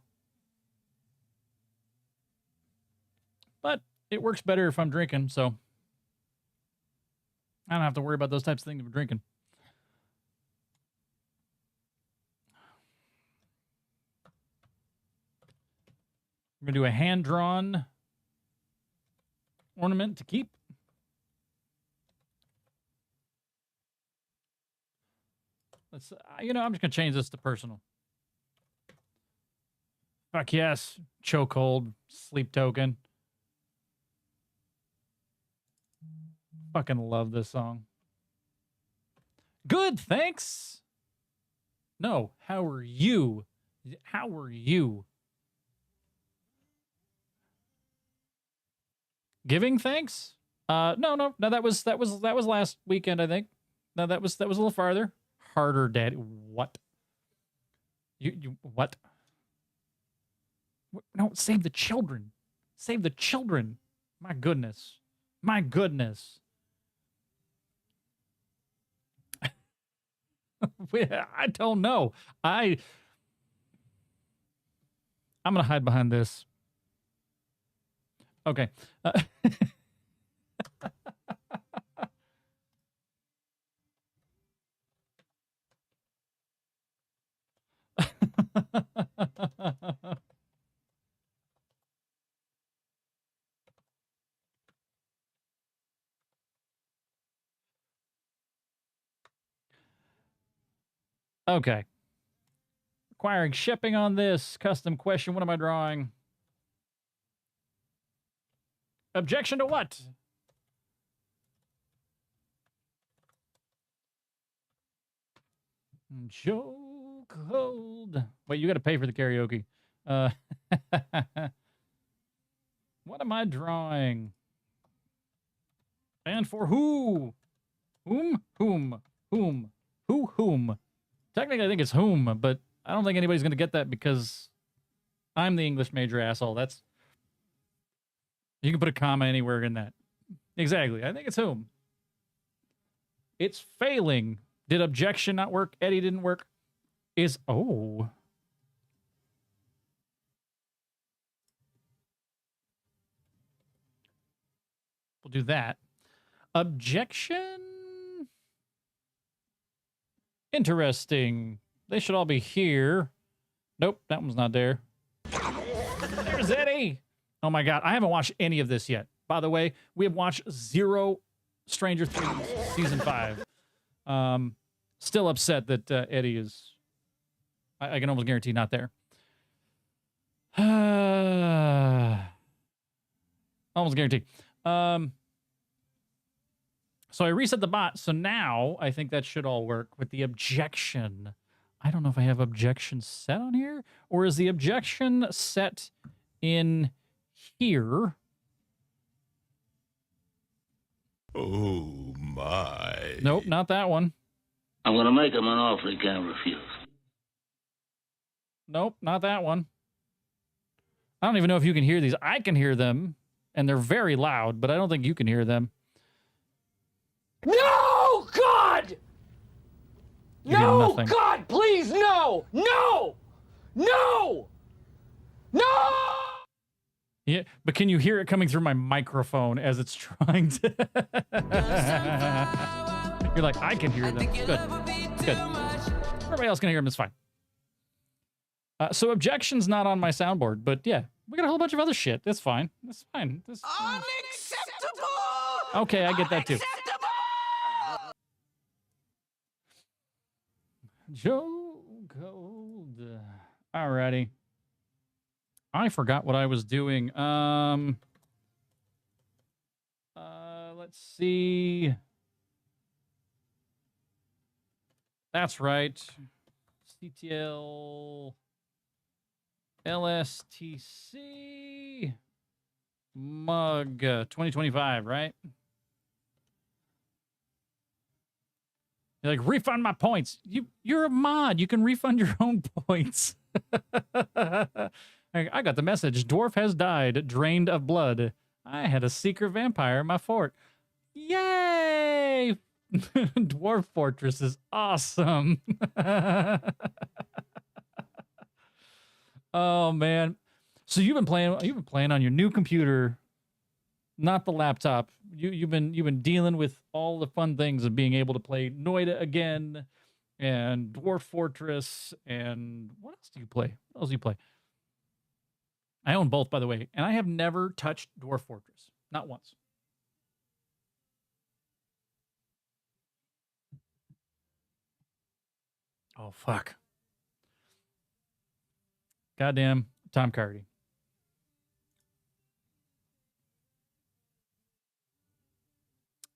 But it works better if I'm drinking, so I don't have to worry about those types of things if I'm drinking. We're going to do a hand-drawn ornament to keep. Let's, I'm just going to change this to personal. Fuck yes. Chokehold, sleep token. Fucking love this song. Good, thanks. No, how are you? How are you? Giving thanks? No. That was last weekend, I think. No, that was a little farther. Harder, Daddy. What? You what? No, save the children. Save the children. My goodness. My goodness. I don't know. I'm gonna hide behind this. Okay. Okay. Requiring shipping on this. Custom question. What am I drawing? Objection to what? Chokehold. Wait, you got to pay for the karaoke. What am I drawing? And for who? Whom? Whom? Technically, I think it's whom, but I don't think anybody's going to get that because I'm the English major asshole. You can put a comma anywhere in that. Exactly. I think it's whom. It's failing. Did objection not work? Eddie didn't work. Oh. We'll do that. Objection. Interesting. They should all be here. Nope, that one's not there. There's Eddie. Oh my God, I haven't watched any of this yet. By the way, we have watched 0 Stranger Things season 5. Still upset that Eddie is, I can almost guarantee, not there. Almost guarantee. So I reset the bot. So now I think that should all work with the objection. I don't know if I have objection set on here, or is the objection set in here? Oh, my. Nope, not that one. I'm going to make him an offer he can't refuse. Nope, not that one. I don't even know if you can hear these. I can hear them, and they're very loud, but I don't think you can hear them. No, God! You hear No, nothing. God, please, no! No! No! No! Yeah, but can you hear it coming through my microphone as it's trying to? You're like, I can hear them. Good. Good. Everybody else can hear them. It's fine. So objection's not on my soundboard, but yeah, we got a whole bunch of other shit. That's fine. That's fine. Unacceptable! Okay, I get that too. Joe Gold. Alrighty. I forgot what I was doing. Let's see. That's right. CTL LSTC mug 2025, right? You're like, refund my points. You're a mod. You can refund your own points. I got the message. Dwarf has died, drained of blood. I had a secret vampire in my fort. Yay! Dwarf Fortress is awesome. Oh man. So you've been playing on your new computer, not the laptop. You've been dealing with all the fun things of being able to play Noida again and Dwarf Fortress, and what else do you play? What else do you play? I own both, by the way, and I have never touched Dwarf Fortress. Not once. Oh, fuck. Goddamn Tom Cardy.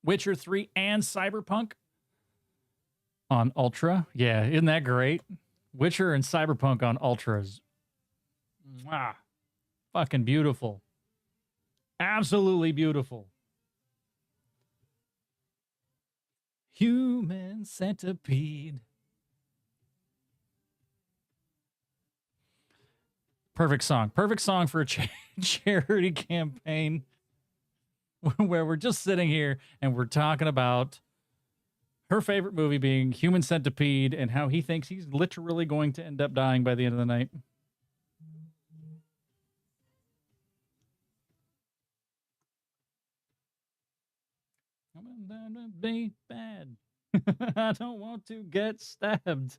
Witcher 3 and Cyberpunk on Ultra. Yeah, isn't that great? Witcher and Cyberpunk on Ultras. Mwah. Fucking beautiful. Absolutely beautiful. Human Centipede. Perfect song. Perfect song for a charity campaign where we're just sitting here and we're talking about her favorite movie being Human Centipede and how he thinks he's literally going to end up dying by the end of the night. Be bad. I don't want to get stabbed.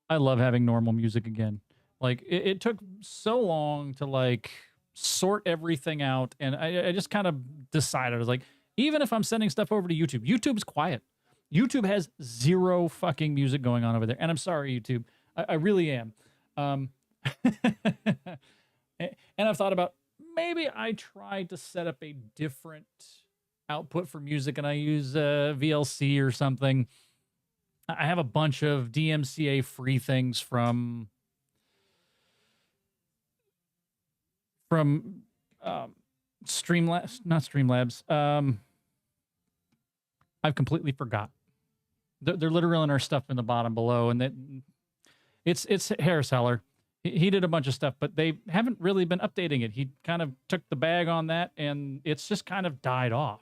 I love having normal music again. Like it took so long to like sort everything out, and I just kind of decided I was like, even if I'm sending stuff over to YouTube, YouTube's quiet. YouTube has zero fucking music going on over there, and I'm sorry, YouTube. I really am. And I've thought about maybe I try to set up a different output for music, and I use VLC or something. I have a bunch of DMCA free things from Streamlabs, not Streamlabs. I've completely forgot. They're literally in our stuff in the bottom below, and It's Harris Heller. He did a bunch of stuff, but they haven't really been updating it. He kind of took the bag on that, and it's just kind of died off.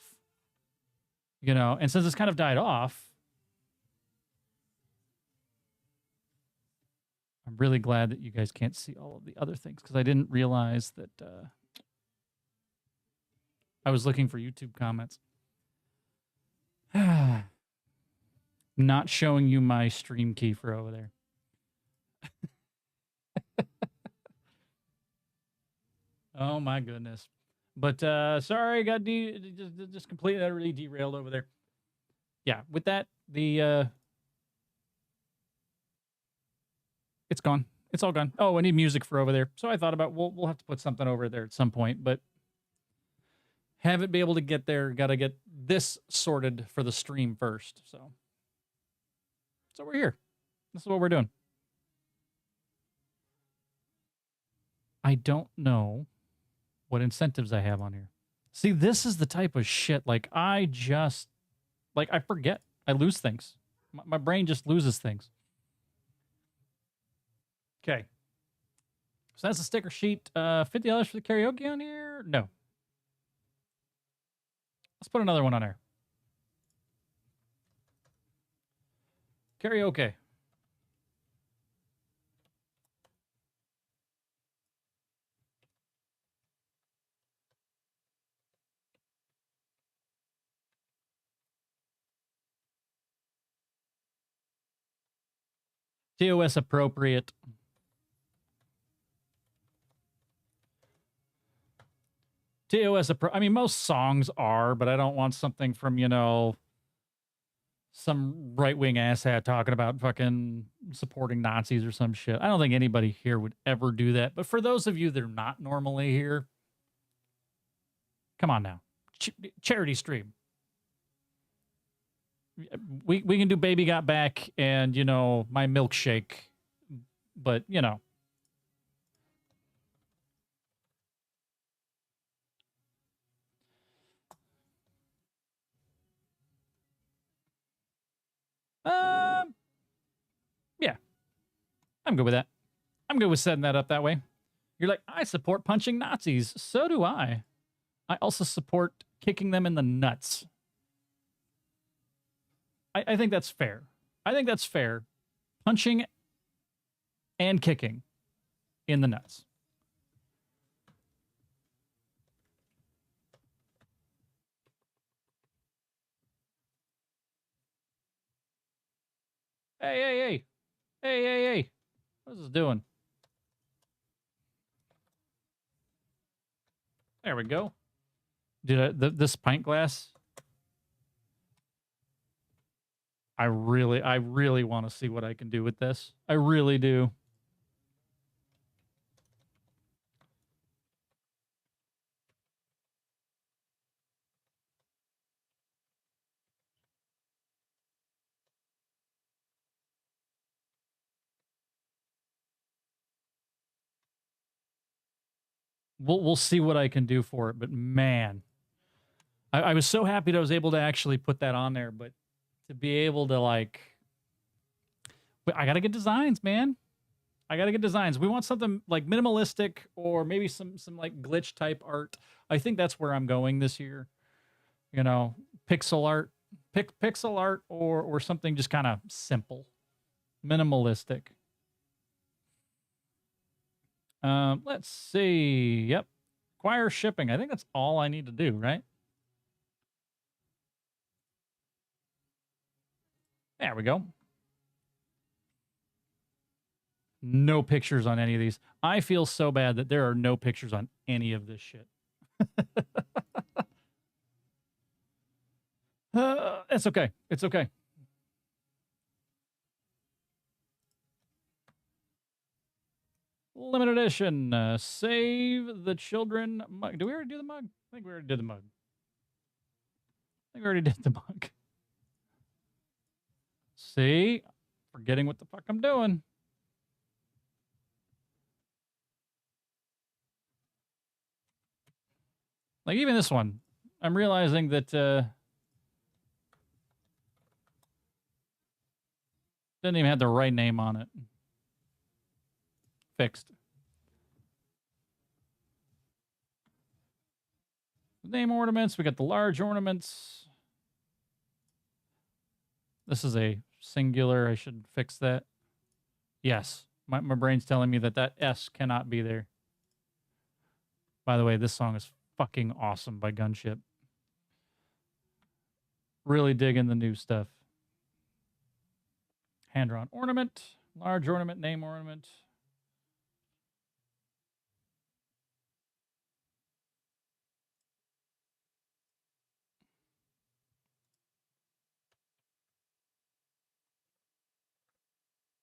You know, and since it's kind of died off, I'm really glad that you guys can't see all of the other things, because I didn't realize that I was looking for YouTube comments. Not showing you my stream key for over there. Oh my goodness. But sorry, got just completely utterly derailed over there. Yeah, with that, the it's gone. It's all gone. Oh, I need music for over there. So I thought about we'll have to put something over there at some point, but haven't been able to get there. Got to get this sorted for the stream first. So we're here. This is what we're doing. I don't know what incentives I have on here. See, this is the type of shit, like, I forget. I lose things. My brain just loses things. Okay. So that's the sticker sheet. $50 for the karaoke on here? No. Let's put another one on there. Karaoke. TOS appropriate. I mean, most songs are, but I don't want something from, you know, some right-wing asshat talking about fucking supporting Nazis or some shit. I don't think anybody here would ever do that. But for those of you that are not normally here, come on now. Charity stream. We can do Baby Got Back and, you know, My Milkshake. But, you know. Yeah. I'm good with that. I'm good with setting that up that way. You're like, I support punching Nazis. So do I. I also support kicking them in the nuts. I think that's fair. I think that's fair. Punching and kicking in the nuts. Hey. What is this doing? There we go. This pint glass? I really want to see what I can do with this. I really do. We'll see what I can do for it, but man, I was so happy that I was able to actually put that on there, but to be able to, like, but I gotta get designs, man. I gotta get designs. We want something like minimalistic or maybe some like glitch type art. I think that's where I'm going this year. You know, pixel art, pixel art, or something just kind of simple, minimalistic. Let's see. Yep. Acquire shipping. I think that's all I need to do, right? There we go. No pictures on any of these. I feel so bad that there are no pictures on any of this shit. It's okay. It's okay. Limited edition. Save the children mug. Did we already do the mug? I think we already did the mug. See? Forgetting what the fuck I'm doing. Like, even this one. I'm realizing that, didn't even have the right name on it. Fixed. Name ornaments. We got the large ornaments. This is a singular. I should fix that. Yes. My brain's telling me that that S cannot be there. By the way, this song is fucking awesome by Gunship. Really digging the new stuff. Hand-drawn ornament. Large ornament. Name ornament.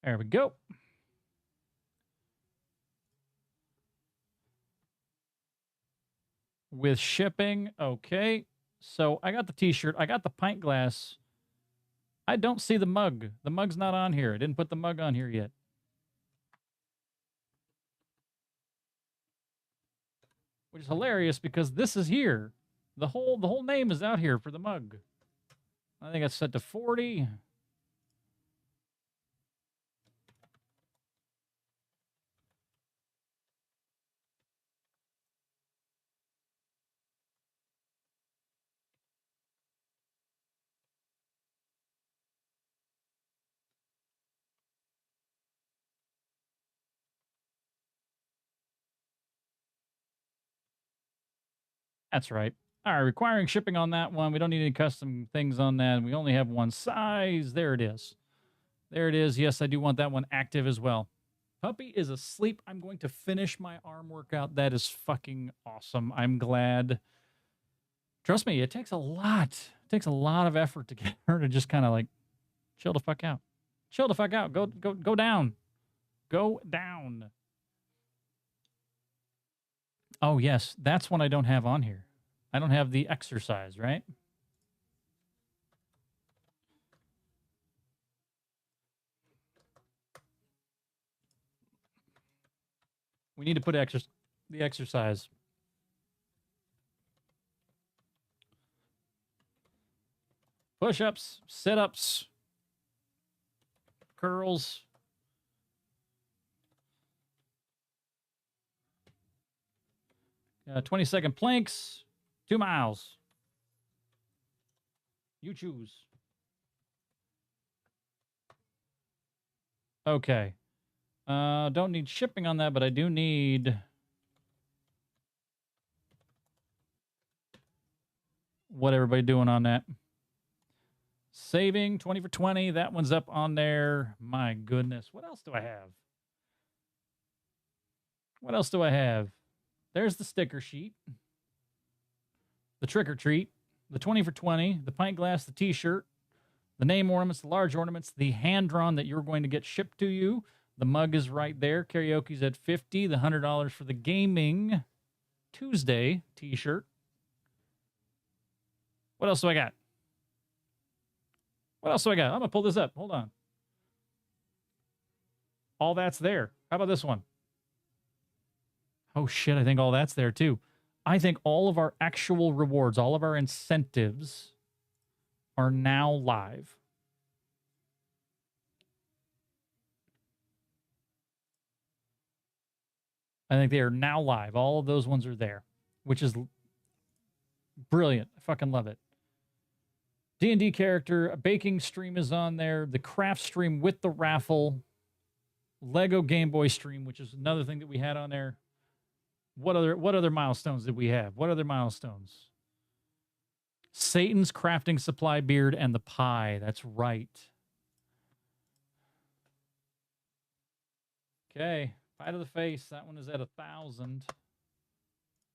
There we go. With shipping, okay. So I got the t-shirt. I got the pint glass. I don't see the mug. The mug's not on here. I didn't put the mug on here yet. Which is hilarious because this is here. The whole name is out here for the mug. I think it's set to 40. That's right. All right, requiring shipping on that one. We don't need any custom things on that. We only have one size. There it is. There it is. Yes, I do want that one active as well. Puppy is asleep. I'm going to finish my arm workout. That is fucking awesome. I'm glad. Trust me, it takes a lot. It takes a lot of effort to get her to just kind of like chill the fuck out. Chill the fuck out. Go down. Go down. Oh, yes. That's one I don't have on here. I don't have the exercise, right? We need to put the exercise. Push-ups, sit-ups, curls. 20-second planks, 2 miles. You choose. Okay. Don't need shipping on that, but I do need... what everybody doing on that? Saving, 20 for 20. That one's up on there. My goodness. What else do I have? What else do I have? There's the sticker sheet. The trick or treat. The 20 for 20. The pint glass, the t-shirt. The name ornaments, the large ornaments. The hand-drawn that you're going to get shipped to you. The mug is right there. Karaoke's at $50. The $100 for the Gaming Tuesday t-shirt. What else do I got? What else do I got? I'm going to pull this up. Hold on. All that's there. How about this one? Oh, shit. I think all that's there, too. I think all of our actual rewards, all of our incentives are now live. I think they are now live. All of those ones are there, which is brilliant. I fucking love it. D&D character, a baking stream is on there. The craft stream with the raffle. Lego Game Boy stream, which is another thing that we had on there. What other milestones did we have? What other milestones? Satan's crafting supply beard and the pie. That's right. Okay. Pie to the face. That one is at 1,000.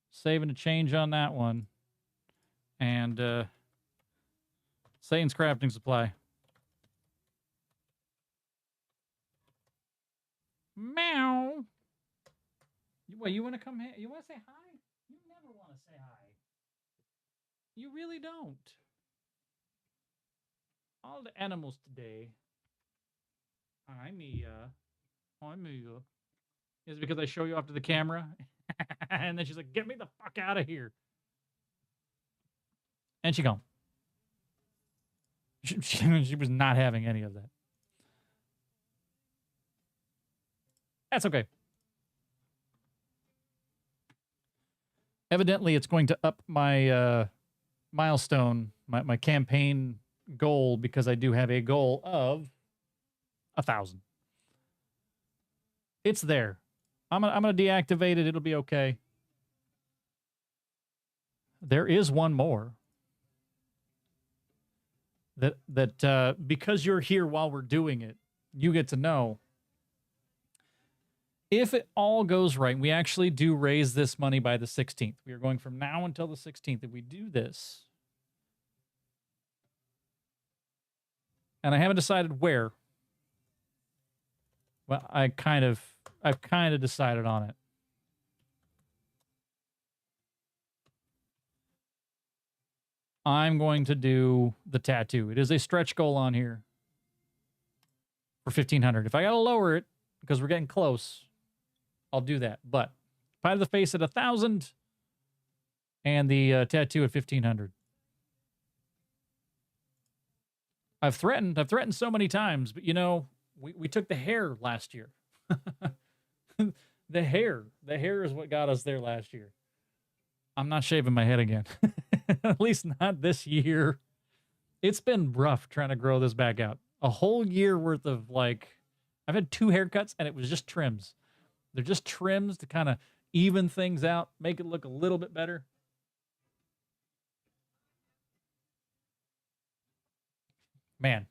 Saving a change on that one. And Satan's crafting supply. Meow. What, you want to come here? You want to say hi? You never want to say hi. You really don't. All the animals today. Hi, Mia. Hi, Mia. Is it because I show you off to the camera? And then she's like, get me the fuck out of here. And she gone. She was not having any of that. That's okay. Evidently, it's going to up my milestone, my campaign goal, because I do have a goal of 1,000. It's there. I'm gonna deactivate it. It'll be okay. There is one more. That because you're here while we're doing it, you get to know. If it all goes right, we actually do raise this money by the 16th. We are going from now until the 16th. If we do this, and I haven't decided where. Well, I've kind of decided on it. I'm going to do the tattoo. It is a stretch goal on here for 1,500. If I gotta lower it because we're getting close, I'll do that. But if I have the face at 1,000 and the tattoo at 1,500. I've threatened so many times, but you know, we took the hair last year. The hair is what got us there last year. I'm not shaving my head again. At least not this year. It's been rough trying to grow this back out. A whole year worth of, like, I've had 2 haircuts and it was just trims. They're just trims to kind of even things out, make it look a little bit better. Man.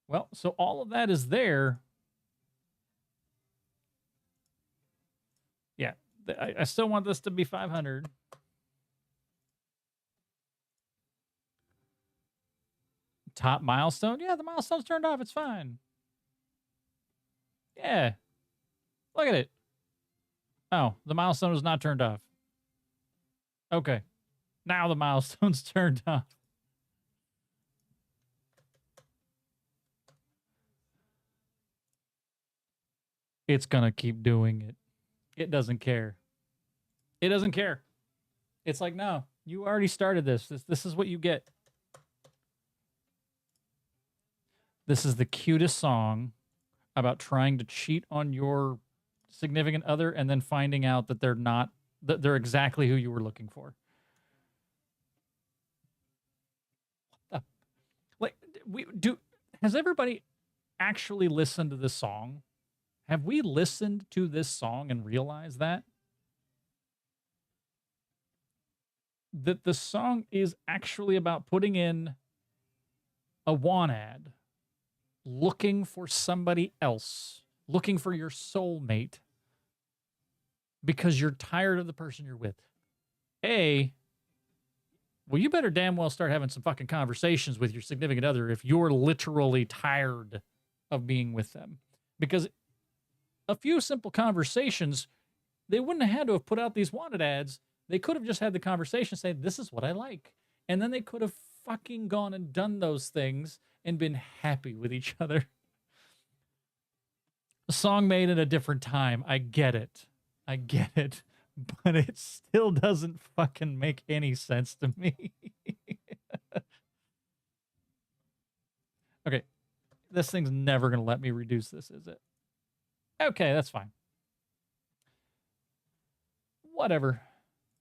Well, so all of that is there. Yeah, I still want this to be 500. Top milestone? Yeah, the milestone's turned off. It's fine. Yeah. Look at it. Oh, the milestone is not turned off. Okay. Now the milestone's turned off. It's gonna keep doing it. It doesn't care. It doesn't care. It's like, no, you already started this. This is what you get. This is the cutest song about trying to cheat on your significant other and then finding out that they're not, that they're exactly who you were looking for. Like, has everybody actually listened to this song? Have we listened to this song and realized that the song is actually about putting in a want ad, looking for somebody else, looking for your soulmate because you're tired of the person you're with? Well, you better damn well start having some fucking conversations with your significant other if you're literally tired of being with them. Because a few simple conversations, they wouldn't have had to have put out these wanted ads. They could have just had the conversation saying, this is what I like. And then they could have fucking gone and done those things and been happy with each other. A song made at a different time. I get it. But it still doesn't fucking make any sense to me. Okay. This thing's never going to let me reduce this, is it? Okay, that's fine. Whatever.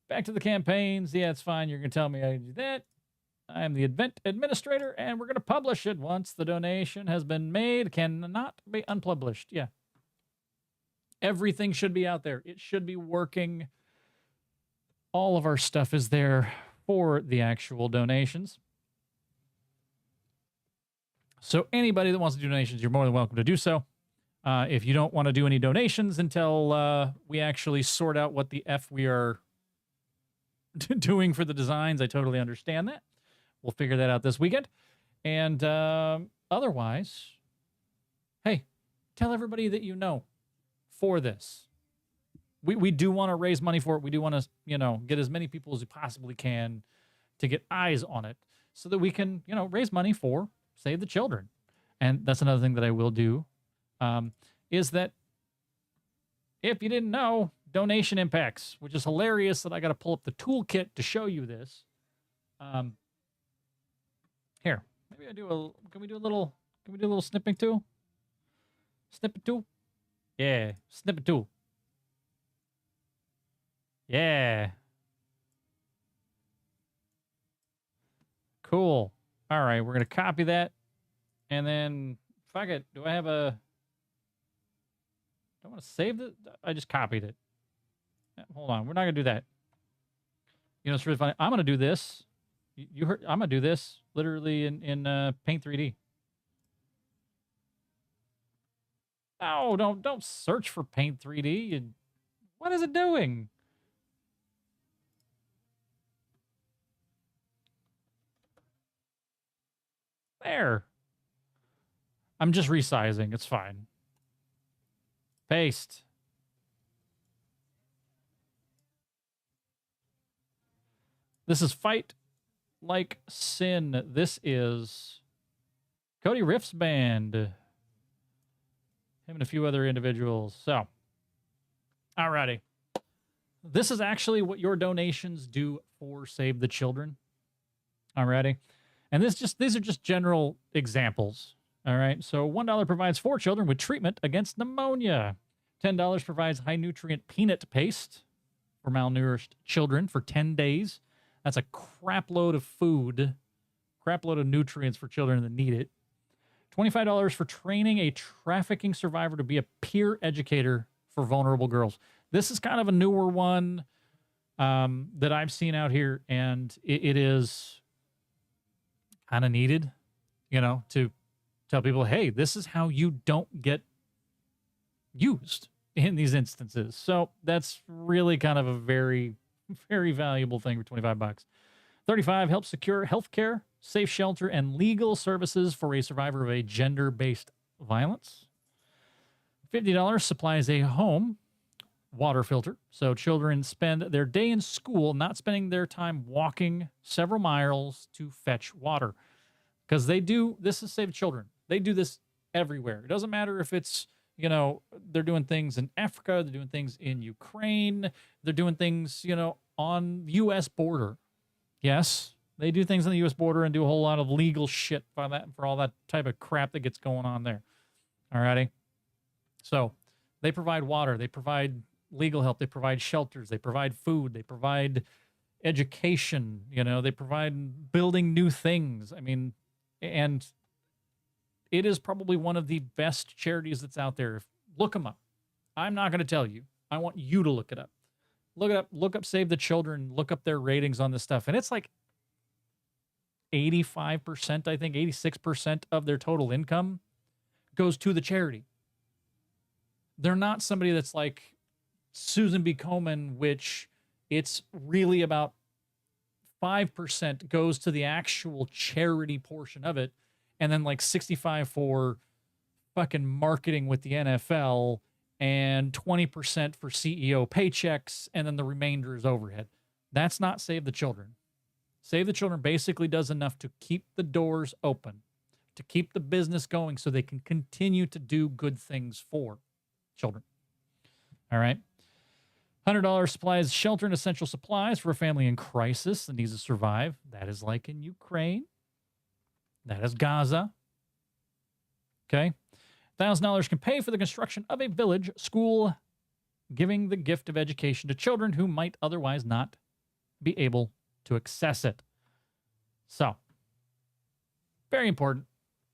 Back to the campaigns. Yeah, it's fine. You're going to tell me I do that. I am the event administrator, and we're going to publish it once the donation has been made. Cannot be unpublished. Yeah. Everything should be out there. It should be working. All of our stuff is there for the actual donations. So anybody that wants to do donations, you're more than welcome to do so. If you don't want to do any donations until we actually sort out what the F we are doing for the designs, I totally understand that. We'll figure that out this weekend. And otherwise, hey, tell everybody that you know for this. We do want to raise money for it. We do want to, get as many people as we possibly can to get eyes on it so that we can, raise money for Save the Children. And that's another thing that I will do. Is that if you didn't know, donation impacts, which is hilarious that I got to pull up the toolkit to show you this. Here, maybe can we do a little snipping tool? Snippet tool? Yeah, snippet tool. Yeah. Cool. All right, we're going to copy that. And then, fuck it. Do I have a... Do I want to save it? I just copied it. Hold on. We're not going to do that. You know, it's really funny. I'm going to do this. You heard? I'm going to do this literally in Paint 3D. No, don't search for Paint 3D. What is it doing? There. I'm just resizing. It's fine. Paste. This is Fight Like Sin. This is Cody Riff's band. Him and a few other individuals. So, alrighty. This is actually what your donations do for Save the Children. Alrighty. And these are just general examples. All right. So $1 provides 4 children with treatment against pneumonia. $10 provides high nutrient peanut paste for malnourished children for 10 days. That's a crap load of food, crap load of nutrients for children that need it. $25 for training a trafficking survivor to be a peer educator for vulnerable girls. This is kind of a newer one that I've seen out here, and it is kind of needed, you know, to tell people, hey, this is how you don't get used in these instances. So that's really kind of a very, very valuable thing for 25 bucks. 35 helps secure healthcare, safe shelter, and legal services for a survivor of a gender-based violence. $50 supplies a home water filter, so children spend their day in school not spending their time walking several miles to fetch water. Because this is Save Children. They do this everywhere. It doesn't matter if it's, you know, they're doing things in Africa, they're doing things in Ukraine, they're doing things, you know, on the U.S. border. Yes, they do things on the U.S. border and do a whole lot of legal shit for all that type of crap that gets going on there. All righty? So they provide water, they provide legal help, they provide shelters, they provide food, they provide education, you know, they provide building new things. I mean, and it is probably one of the best charities that's out there. Look them up. I'm not going to tell you. I want you to look it up. Look it up. Look up Save the Children. Look up their ratings on this stuff. And it's like 85%, I think, 86% of their total income goes to the charity. They're not somebody that's like Susan B. Komen, which it's really about 5% goes to the actual charity portion of it, and then like 65 for fucking marketing with the NFL, and 20% for CEO paychecks, and then the remainder is overhead. That's not Save the Children. Save the Children basically does enough to keep the doors open, to keep the business going so they can continue to do good things for children. All right. $100 supplies shelter and essential supplies for a family in crisis that needs to survive. That is like in Ukraine. That is Gaza. Okay. $1,000 can pay for the construction of a village school, giving the gift of education to children who might otherwise not be able to access it. So, very important.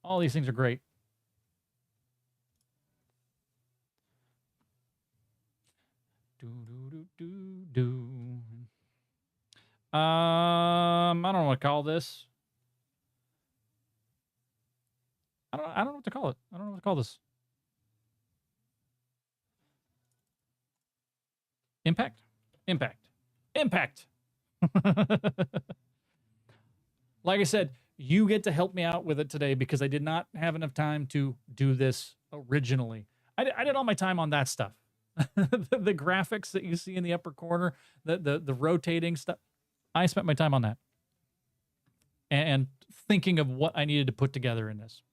All these things are great. I don't know what to call this. I don't know what to call it. I don't know what to call this. Impact? Impact. Impact. Like I said, you get to help me out with it today because I did not have enough time to do this originally. I did all my time on that stuff. the graphics that you see in the upper corner, the rotating stuff. I spent my time on that. And thinking of what I needed to put together in this.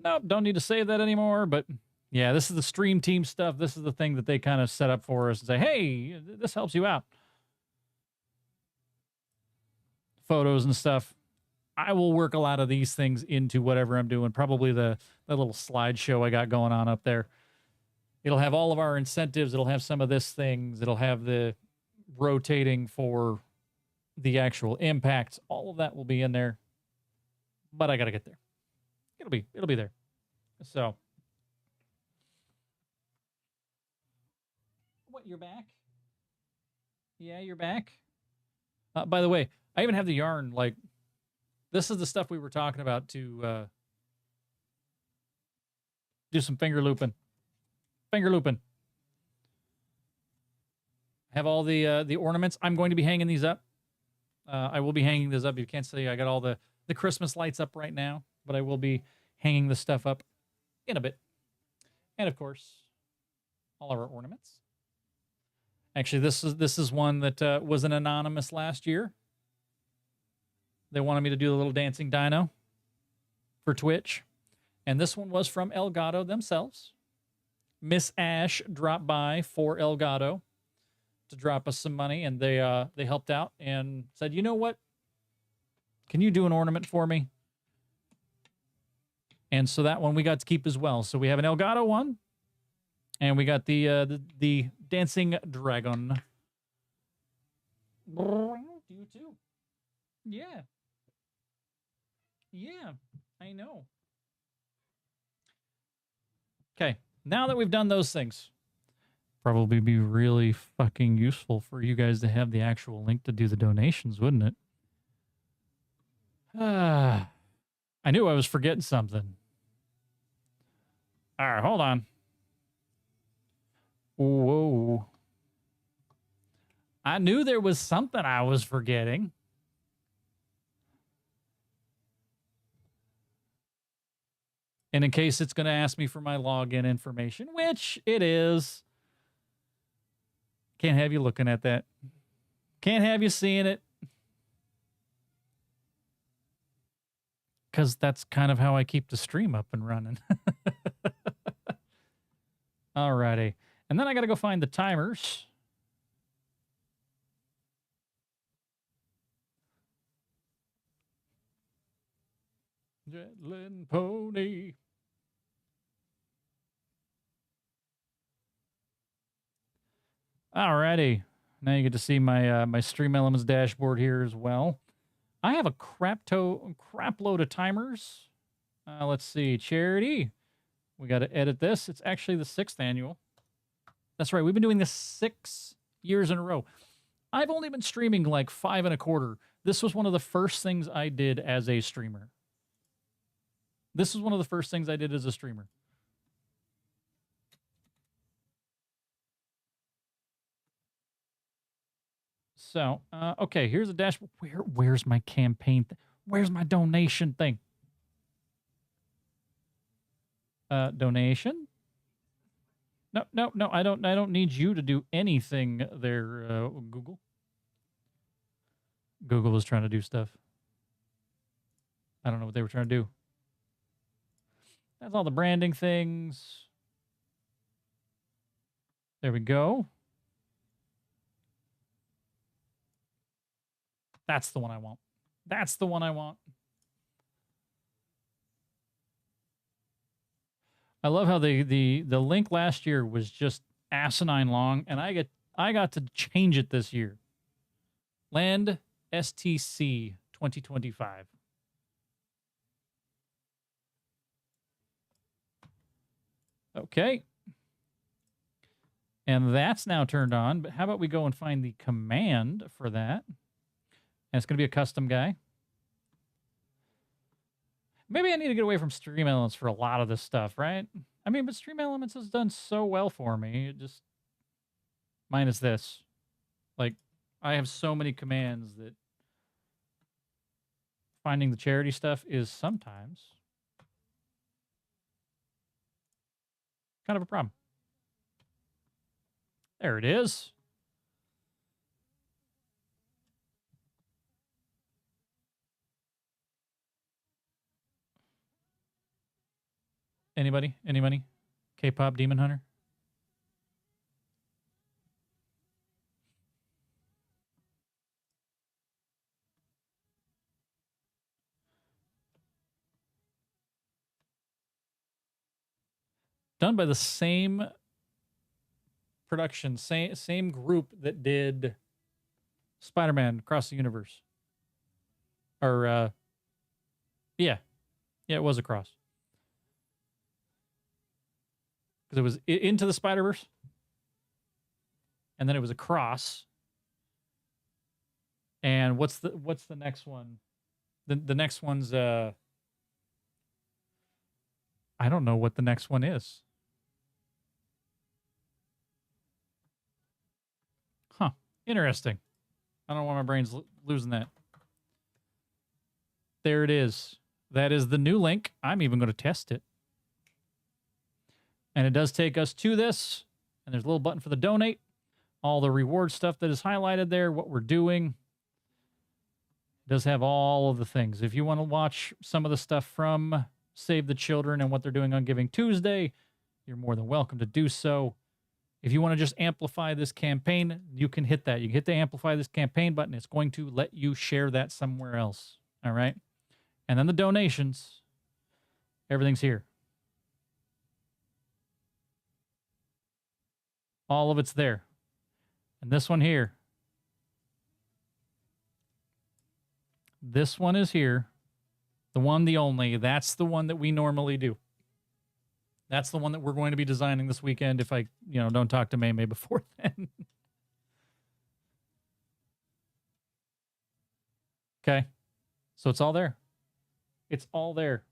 Nope, don't need to save that anymore, but yeah, this is the stream team stuff. This is the thing that they kind of set up for us and say, hey, this helps you out. Photos and stuff. I will work a lot of these things into whatever I'm doing. Probably the little slideshow I got going on up there. It'll have all of our incentives. It'll have some of this things. It'll have the rotating for the actual impacts. All of that will be in there. But I got to get there. It'll be there. So. What, you're back? Yeah, you're back. By the way, I even have the yarn. Like, this is the stuff we were talking about to do some finger looping. Finger looping. Have all the ornaments. I'm going to be hanging these up. I will be hanging this up. You can't see. I got all the Christmas lights up right now, but I will be hanging the stuff up in a bit. And of course, all of our ornaments. Actually, this is one that was an anonymous last year. They wanted me to do the little dancing dino for Twitch. And this one was from Elgato themselves. Miss Ash dropped by for Elgato to drop us some money, and they helped out and said, you know what? Can you do an ornament for me? And so that one we got to keep as well. So we have an Elgato one, and we got the dancing dragon. You too. Yeah. Yeah, I know. Okay, now that we've done those things, probably be really fucking useful for you guys to have the actual link to do the donations, wouldn't it? I knew I was forgetting something. All right, hold on. Whoa. I knew there was something I was forgetting. And in case it's going to ask me for my login information, which it is, can't have you looking at that. Can't have you seeing it. Because that's kind of how I keep the stream up and running. Alrighty. And then I got to go find the timers. Jetlin Pony. Alrighty. Now you get to see my my Stream Elements dashboard here as well. I have a crap load of timers. Let's see. Charity. We got to edit this. It's actually the 6th annual. That's right. We've been doing this 6 years in a row. I've only been streaming like 5 1/4. This was one of the first things I did as a streamer. This was one of the first things I did as a streamer. So, okay, here's a dashboard. Where's my campaign? Where's my donation thing? Donation? No. I don't need you to do anything there, Google. Google was trying to do stuff. I don't know what they were trying to do. That's all the branding things. There we go. That's the one I want. That's the one I want. I love how the link last year was just asinine long, and I got to change it this year. Land STC 2025. Okay. And that's now turned on, but how about we go and find the command for that? And it's going to be a custom guy. Maybe I need to get away from Stream Elements for a lot of this stuff, right? I mean, but Stream Elements has done so well for me. It just, minus this. Like, I have so many commands that finding the charity stuff is sometimes kind of a problem. There it is. Anybody? Any money? K-pop Demon Hunter? Done by the same production, same group that did Spider-Man Across the Universe. Or, yeah, it was Across. Because it was Into the Spider-Verse, and then it was Across. And what's the next one? The next one's I don't know what the next one is. Huh. Interesting. I don't know why my brain's losing that. There it is. That is the new link. I'm even going to test it. And it does take us to this. And there's a little button for the donate. All the reward stuff that is highlighted there, what we're doing. It does have all of the things. If you want to watch some of the stuff from Save the Children and what they're doing on Giving Tuesday, you're more than welcome to do so. If you want to just amplify this campaign, you can hit that. You can hit the amplify this campaign button. It's going to let you share that somewhere else. All right? And then the donations, everything's here. All of it's there. And this one here. This one is here. The one, the only. That's the one that we normally do. That's the one that we're going to be designing this weekend if I, don't talk to May before then. Okay. So it's all there. It's all there.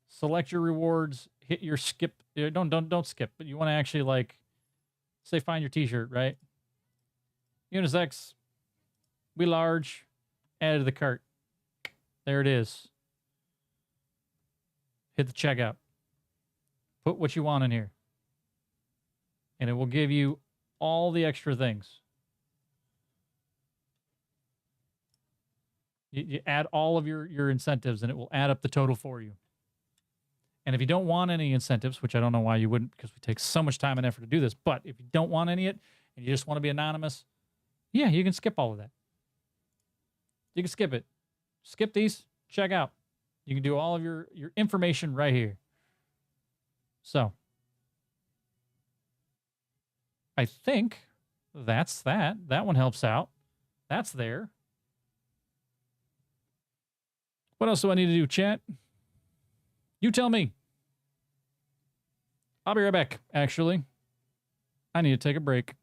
Select your rewards, hit your skip. Don't skip, but you want to actually say find your t-shirt, right? Unisex, we large, add to the cart. There it is. Hit the checkout. Put what you want in here. And it will give you all the extra things. You add all of your incentives, and it will add up the total for you. And if you don't want any incentives, which I don't know why you wouldn't, because we take so much time and effort to do this, but if you don't want any of it, and you just want to be anonymous, yeah, you can skip all of that. You can skip it. Skip these, check out. You can do all of your information right here. So, I think that's that. That one helps out. That's there. What else do I need to do, chat? You tell me. I'll be right back, actually. I need to take a break.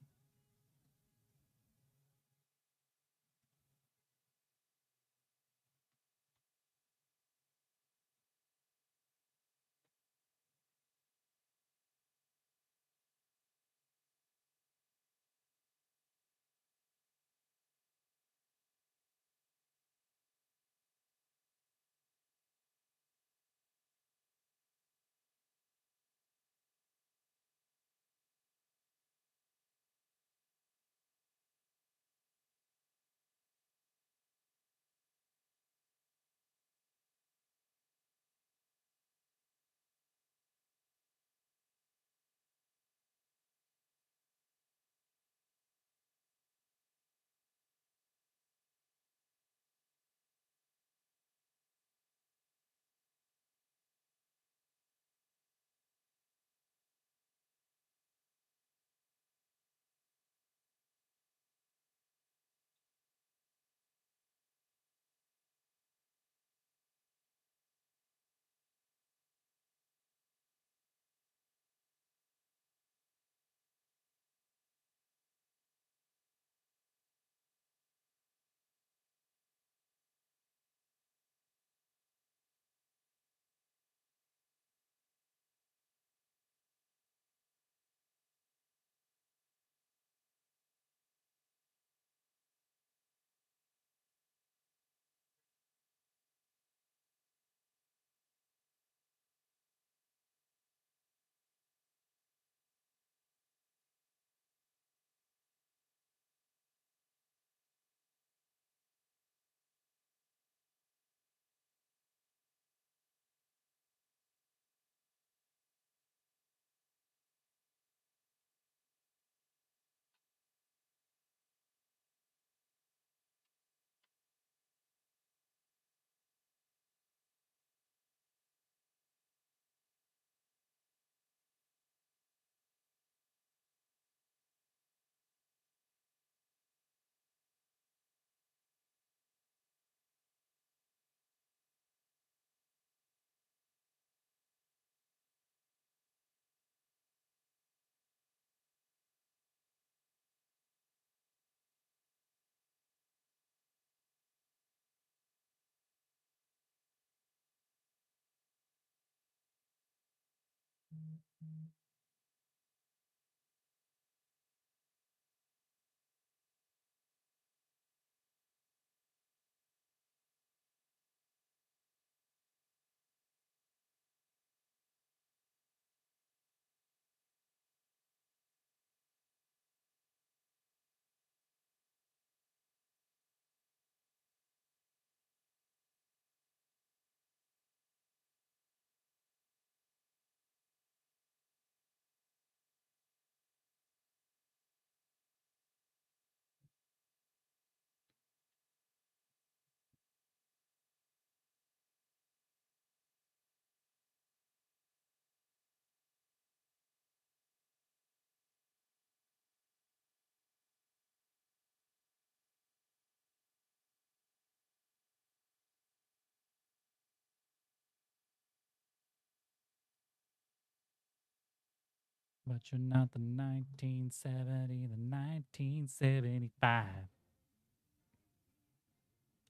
But you're not the 1970, the 1975.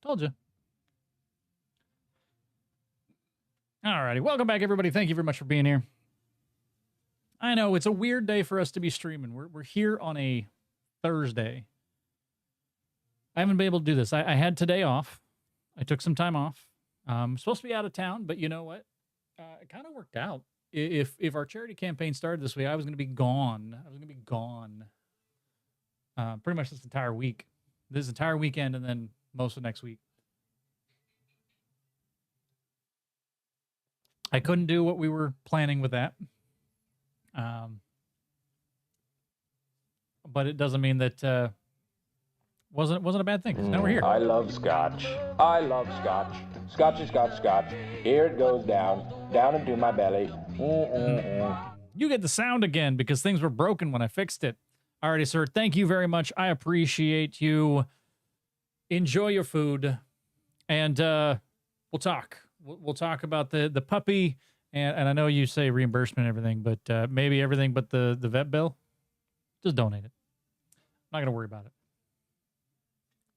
Told you. Alrighty, welcome back, everybody. Thank you very much for being here. I know it's a weird day for us to be streaming. We're here on a Thursday. I haven't been able to do this. I had today off. I took some time off. I'm supposed to be out of town, but you know what? It kind of worked out. If our charity campaign started this way, I was going to be gone. I was going to be gone pretty much this entire week. This entire weekend and then most of next week. I couldn't do what we were planning with that. But it doesn't mean that wasn't a bad thing. 'Cause now we're here. I love scotch. I love scotch. Scotchy, scotch, scotch. Here it goes down, down into my belly. You get the sound again because things were broken when I fixed it. Alrighty, sir. Thank you very much. I appreciate you. Enjoy your food, and we'll talk. We'll talk about the puppy, and I know you say reimbursement and everything, but maybe everything but the vet bill. Just donate it. I'm not gonna worry about it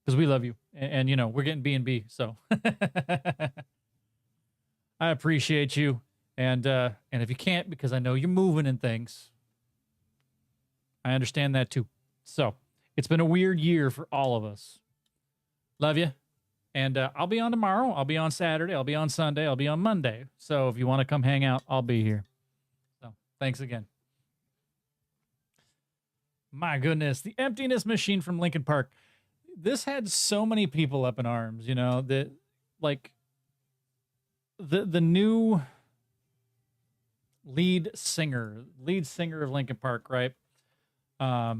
because we love you, and you know we're getting B&B, so I appreciate you. And if you can't, because I know you're moving and things, I understand that too. So it's been a weird year for all of us. Love you. And I'll be on tomorrow. I'll be on Saturday. I'll be on Sunday. I'll be on Monday. So if you want to come hang out, I'll be here. So thanks again. My goodness. The Emptiness Machine from Linkin Park. This had so many people up in arms, you know, that like the new lead singer of Linkin Park, right? I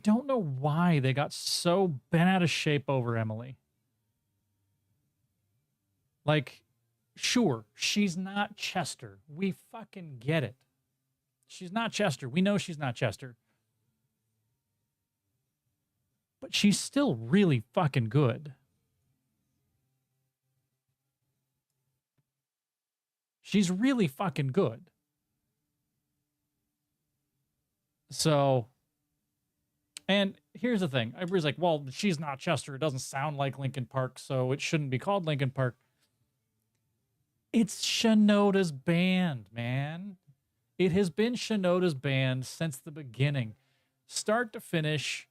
don't know why they got so bent out of shape over Emily. Like, sure, she's not Chester. We fucking get it. She's not Chester. We know she's not Chester. But she's still really fucking good. She's really fucking good. So, and here's the thing. Everybody's like, well, she's not Chester. It doesn't sound like Linkin Park, so it shouldn't be called Linkin Park. It's Shinoda's band, man. It has been Shinoda's band since the beginning. Start to finish,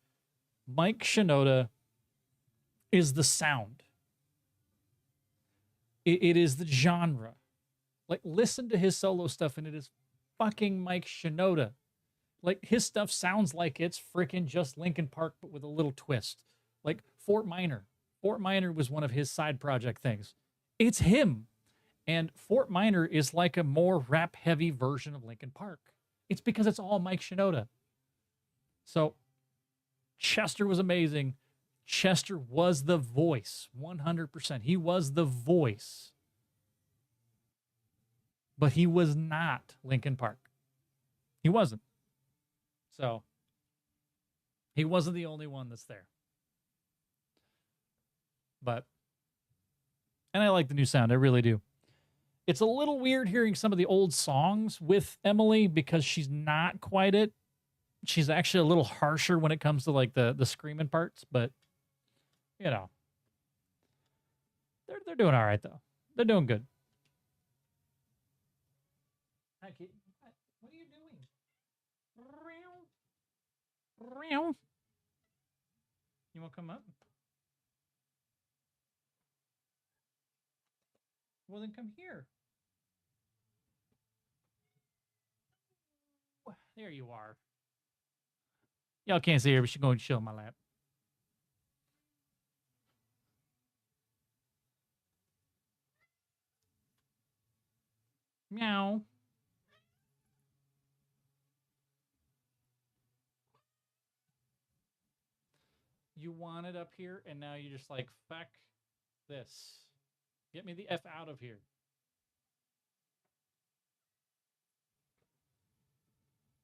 Mike Shinoda is the sound. It is the genre. Like, listen to his solo stuff, and it is fucking Mike Shinoda. Like, his stuff sounds like it's freaking just Linkin Park, but with a little twist. Like, Fort Minor. Fort Minor was one of his side project things. It's him. And Fort Minor is like a more rap-heavy version of Linkin Park. It's because it's all Mike Shinoda. So, Chester was amazing. Chester was the voice, 100%. He was the voice. But he was not Linkin Park. He wasn't. So, he wasn't the only one that's there. But, and I like the new sound. I really do. It's a little weird hearing some of the old songs with Emily because she's not quite it. She's actually a little harsher when it comes to like the screaming parts, but you know, they're doing all right though. They're doing good. Hi, kid. What are you doing? You want to come up? Well, then come here. There you are. Y'all can't see her, but she's going to chill in my lap. Meow. You want it up here, and now you're just like, fuck this. Get me the F out of here.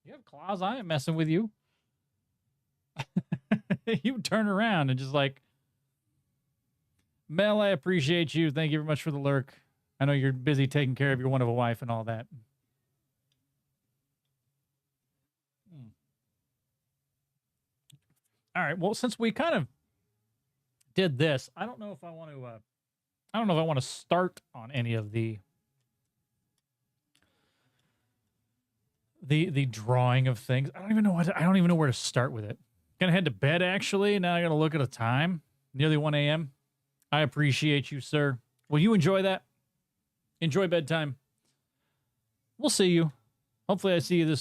You have claws. I ain't messing with you. You turn around and just like, Mel, I appreciate you. Thank you very much for the lurk. I know you're busy taking care of your wonderful wife and all that. All right. Well, since we kind of did this, I don't know if I want to. I don't know if I want to start on any of the drawing of things. I don't even know where to start with it. Gonna head to bed actually. Now I gotta look at a time. Nearly 1 a.m. I appreciate you, sir. Will you enjoy that? Enjoy bedtime. We'll see you. Hopefully I see you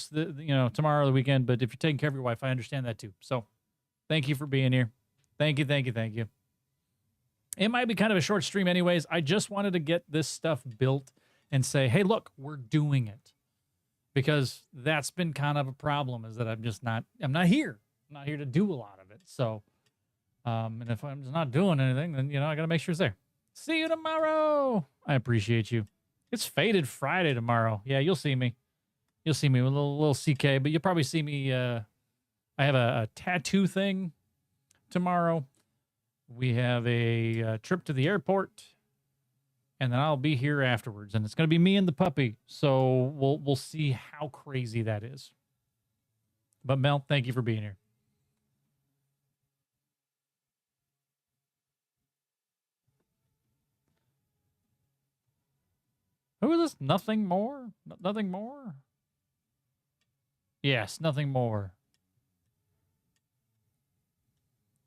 tomorrow or the weekend, but if you're taking care of your wife, I understand that too. So thank you for being here. Thank you, thank you, thank you. It might be kind of a short stream anyways. I just wanted to get this stuff built and say, hey, look, we're doing it. Because that's been kind of a problem, is that I'm not here. I'm not here to do a lot of it. So, and if I'm just not doing anything, then, I got to make sure it's there. See you tomorrow. I appreciate you. It's Faded Friday tomorrow. Yeah, you'll see me. You'll see me with a little CK, but you'll probably see me. I have a tattoo thing tomorrow. We have a trip to the airport, and then I'll be here afterwards, and it's going to be me and the puppy. So we'll see how crazy that is. But Mel, thank you for being here. Who is this? Nothing more? Nothing more? Yes, nothing more.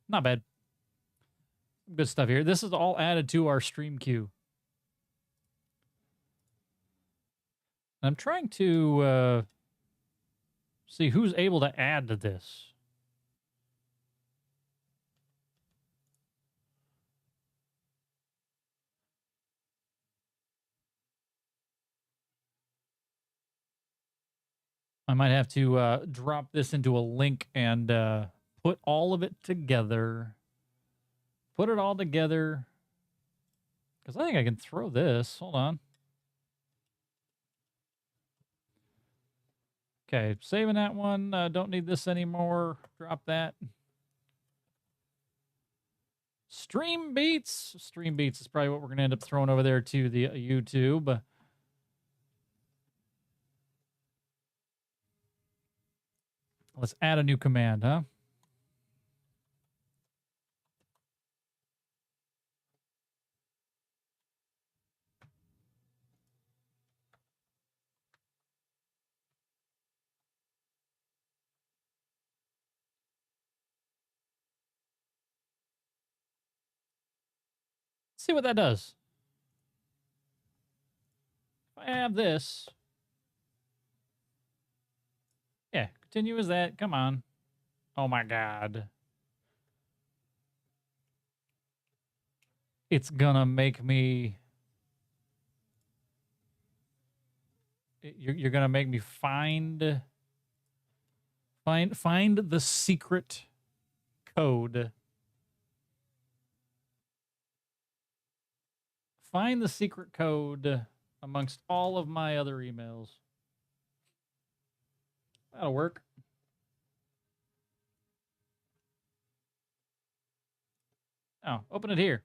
Not bad. Good stuff here. This is all added to our stream queue. I'm trying to see who's able to add to this. I might have to drop this into a link and put all of it together. Put it all together. Because I think I can throw this. Hold on. Okay, saving that one. Don't need this anymore. Drop that. Stream Beats. Stream Beats is probably what we're going to end up throwing over there to the YouTube. Let's add a new command, huh? Let's see what that does. If I have this. Yeah, continue as that. Come on. Oh my God. It's gonna make me... You're gonna make me find the secret code. Find the secret code amongst all of my other emails. That'll work. Oh, open it here.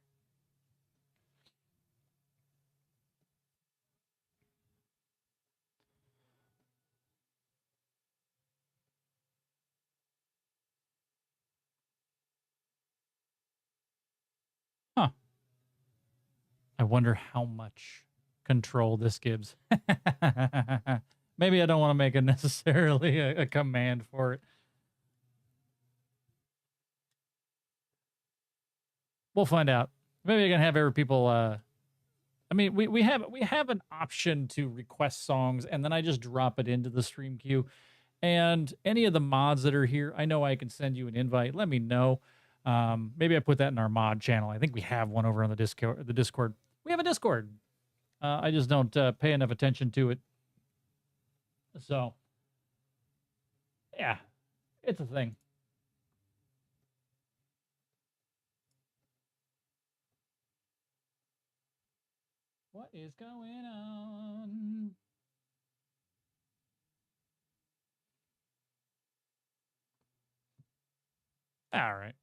Huh. I wonder how much control this gives. Maybe I don't want to make it necessarily a command for it. We'll find out. Maybe I can have every people. I mean, we have an option to request songs, and then I just drop it into the stream queue. And any of the mods that are here, I know I can send you an invite. Let me know. Maybe I put that in our mod channel. I think we have one over on the Discord. We have a Discord. I just don't pay enough attention to it. So, yeah, it's a thing. What is going on? All right.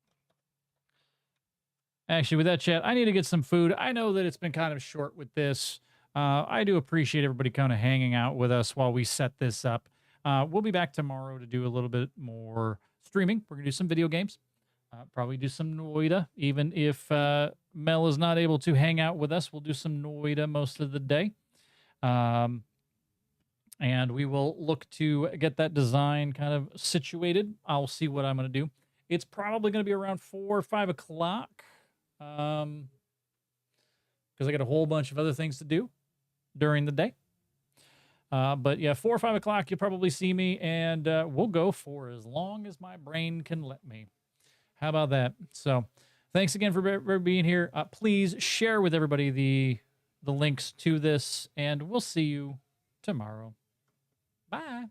Actually, with that chat, I need to get some food. I know that it's been kind of short with this. I do appreciate everybody kind of hanging out with us while we set this up. We'll be back tomorrow to do a little bit more streaming. We're going to do some video games. Probably do some Noida. Even if Mel is not able to hang out with us, we'll do some Noida most of the day. And we will look to get that design kind of situated. I'll see what I'm going to do. It's probably going to be around 4 or 5 o'clock. Because I got a whole bunch of other things to do during the day. But yeah, 4 or 5 o'clock, you'll probably see me, and we'll go for as long as my brain can let me. How about that? So thanks again for being here. Please share with everybody the links to this, and we'll see you tomorrow. Bye.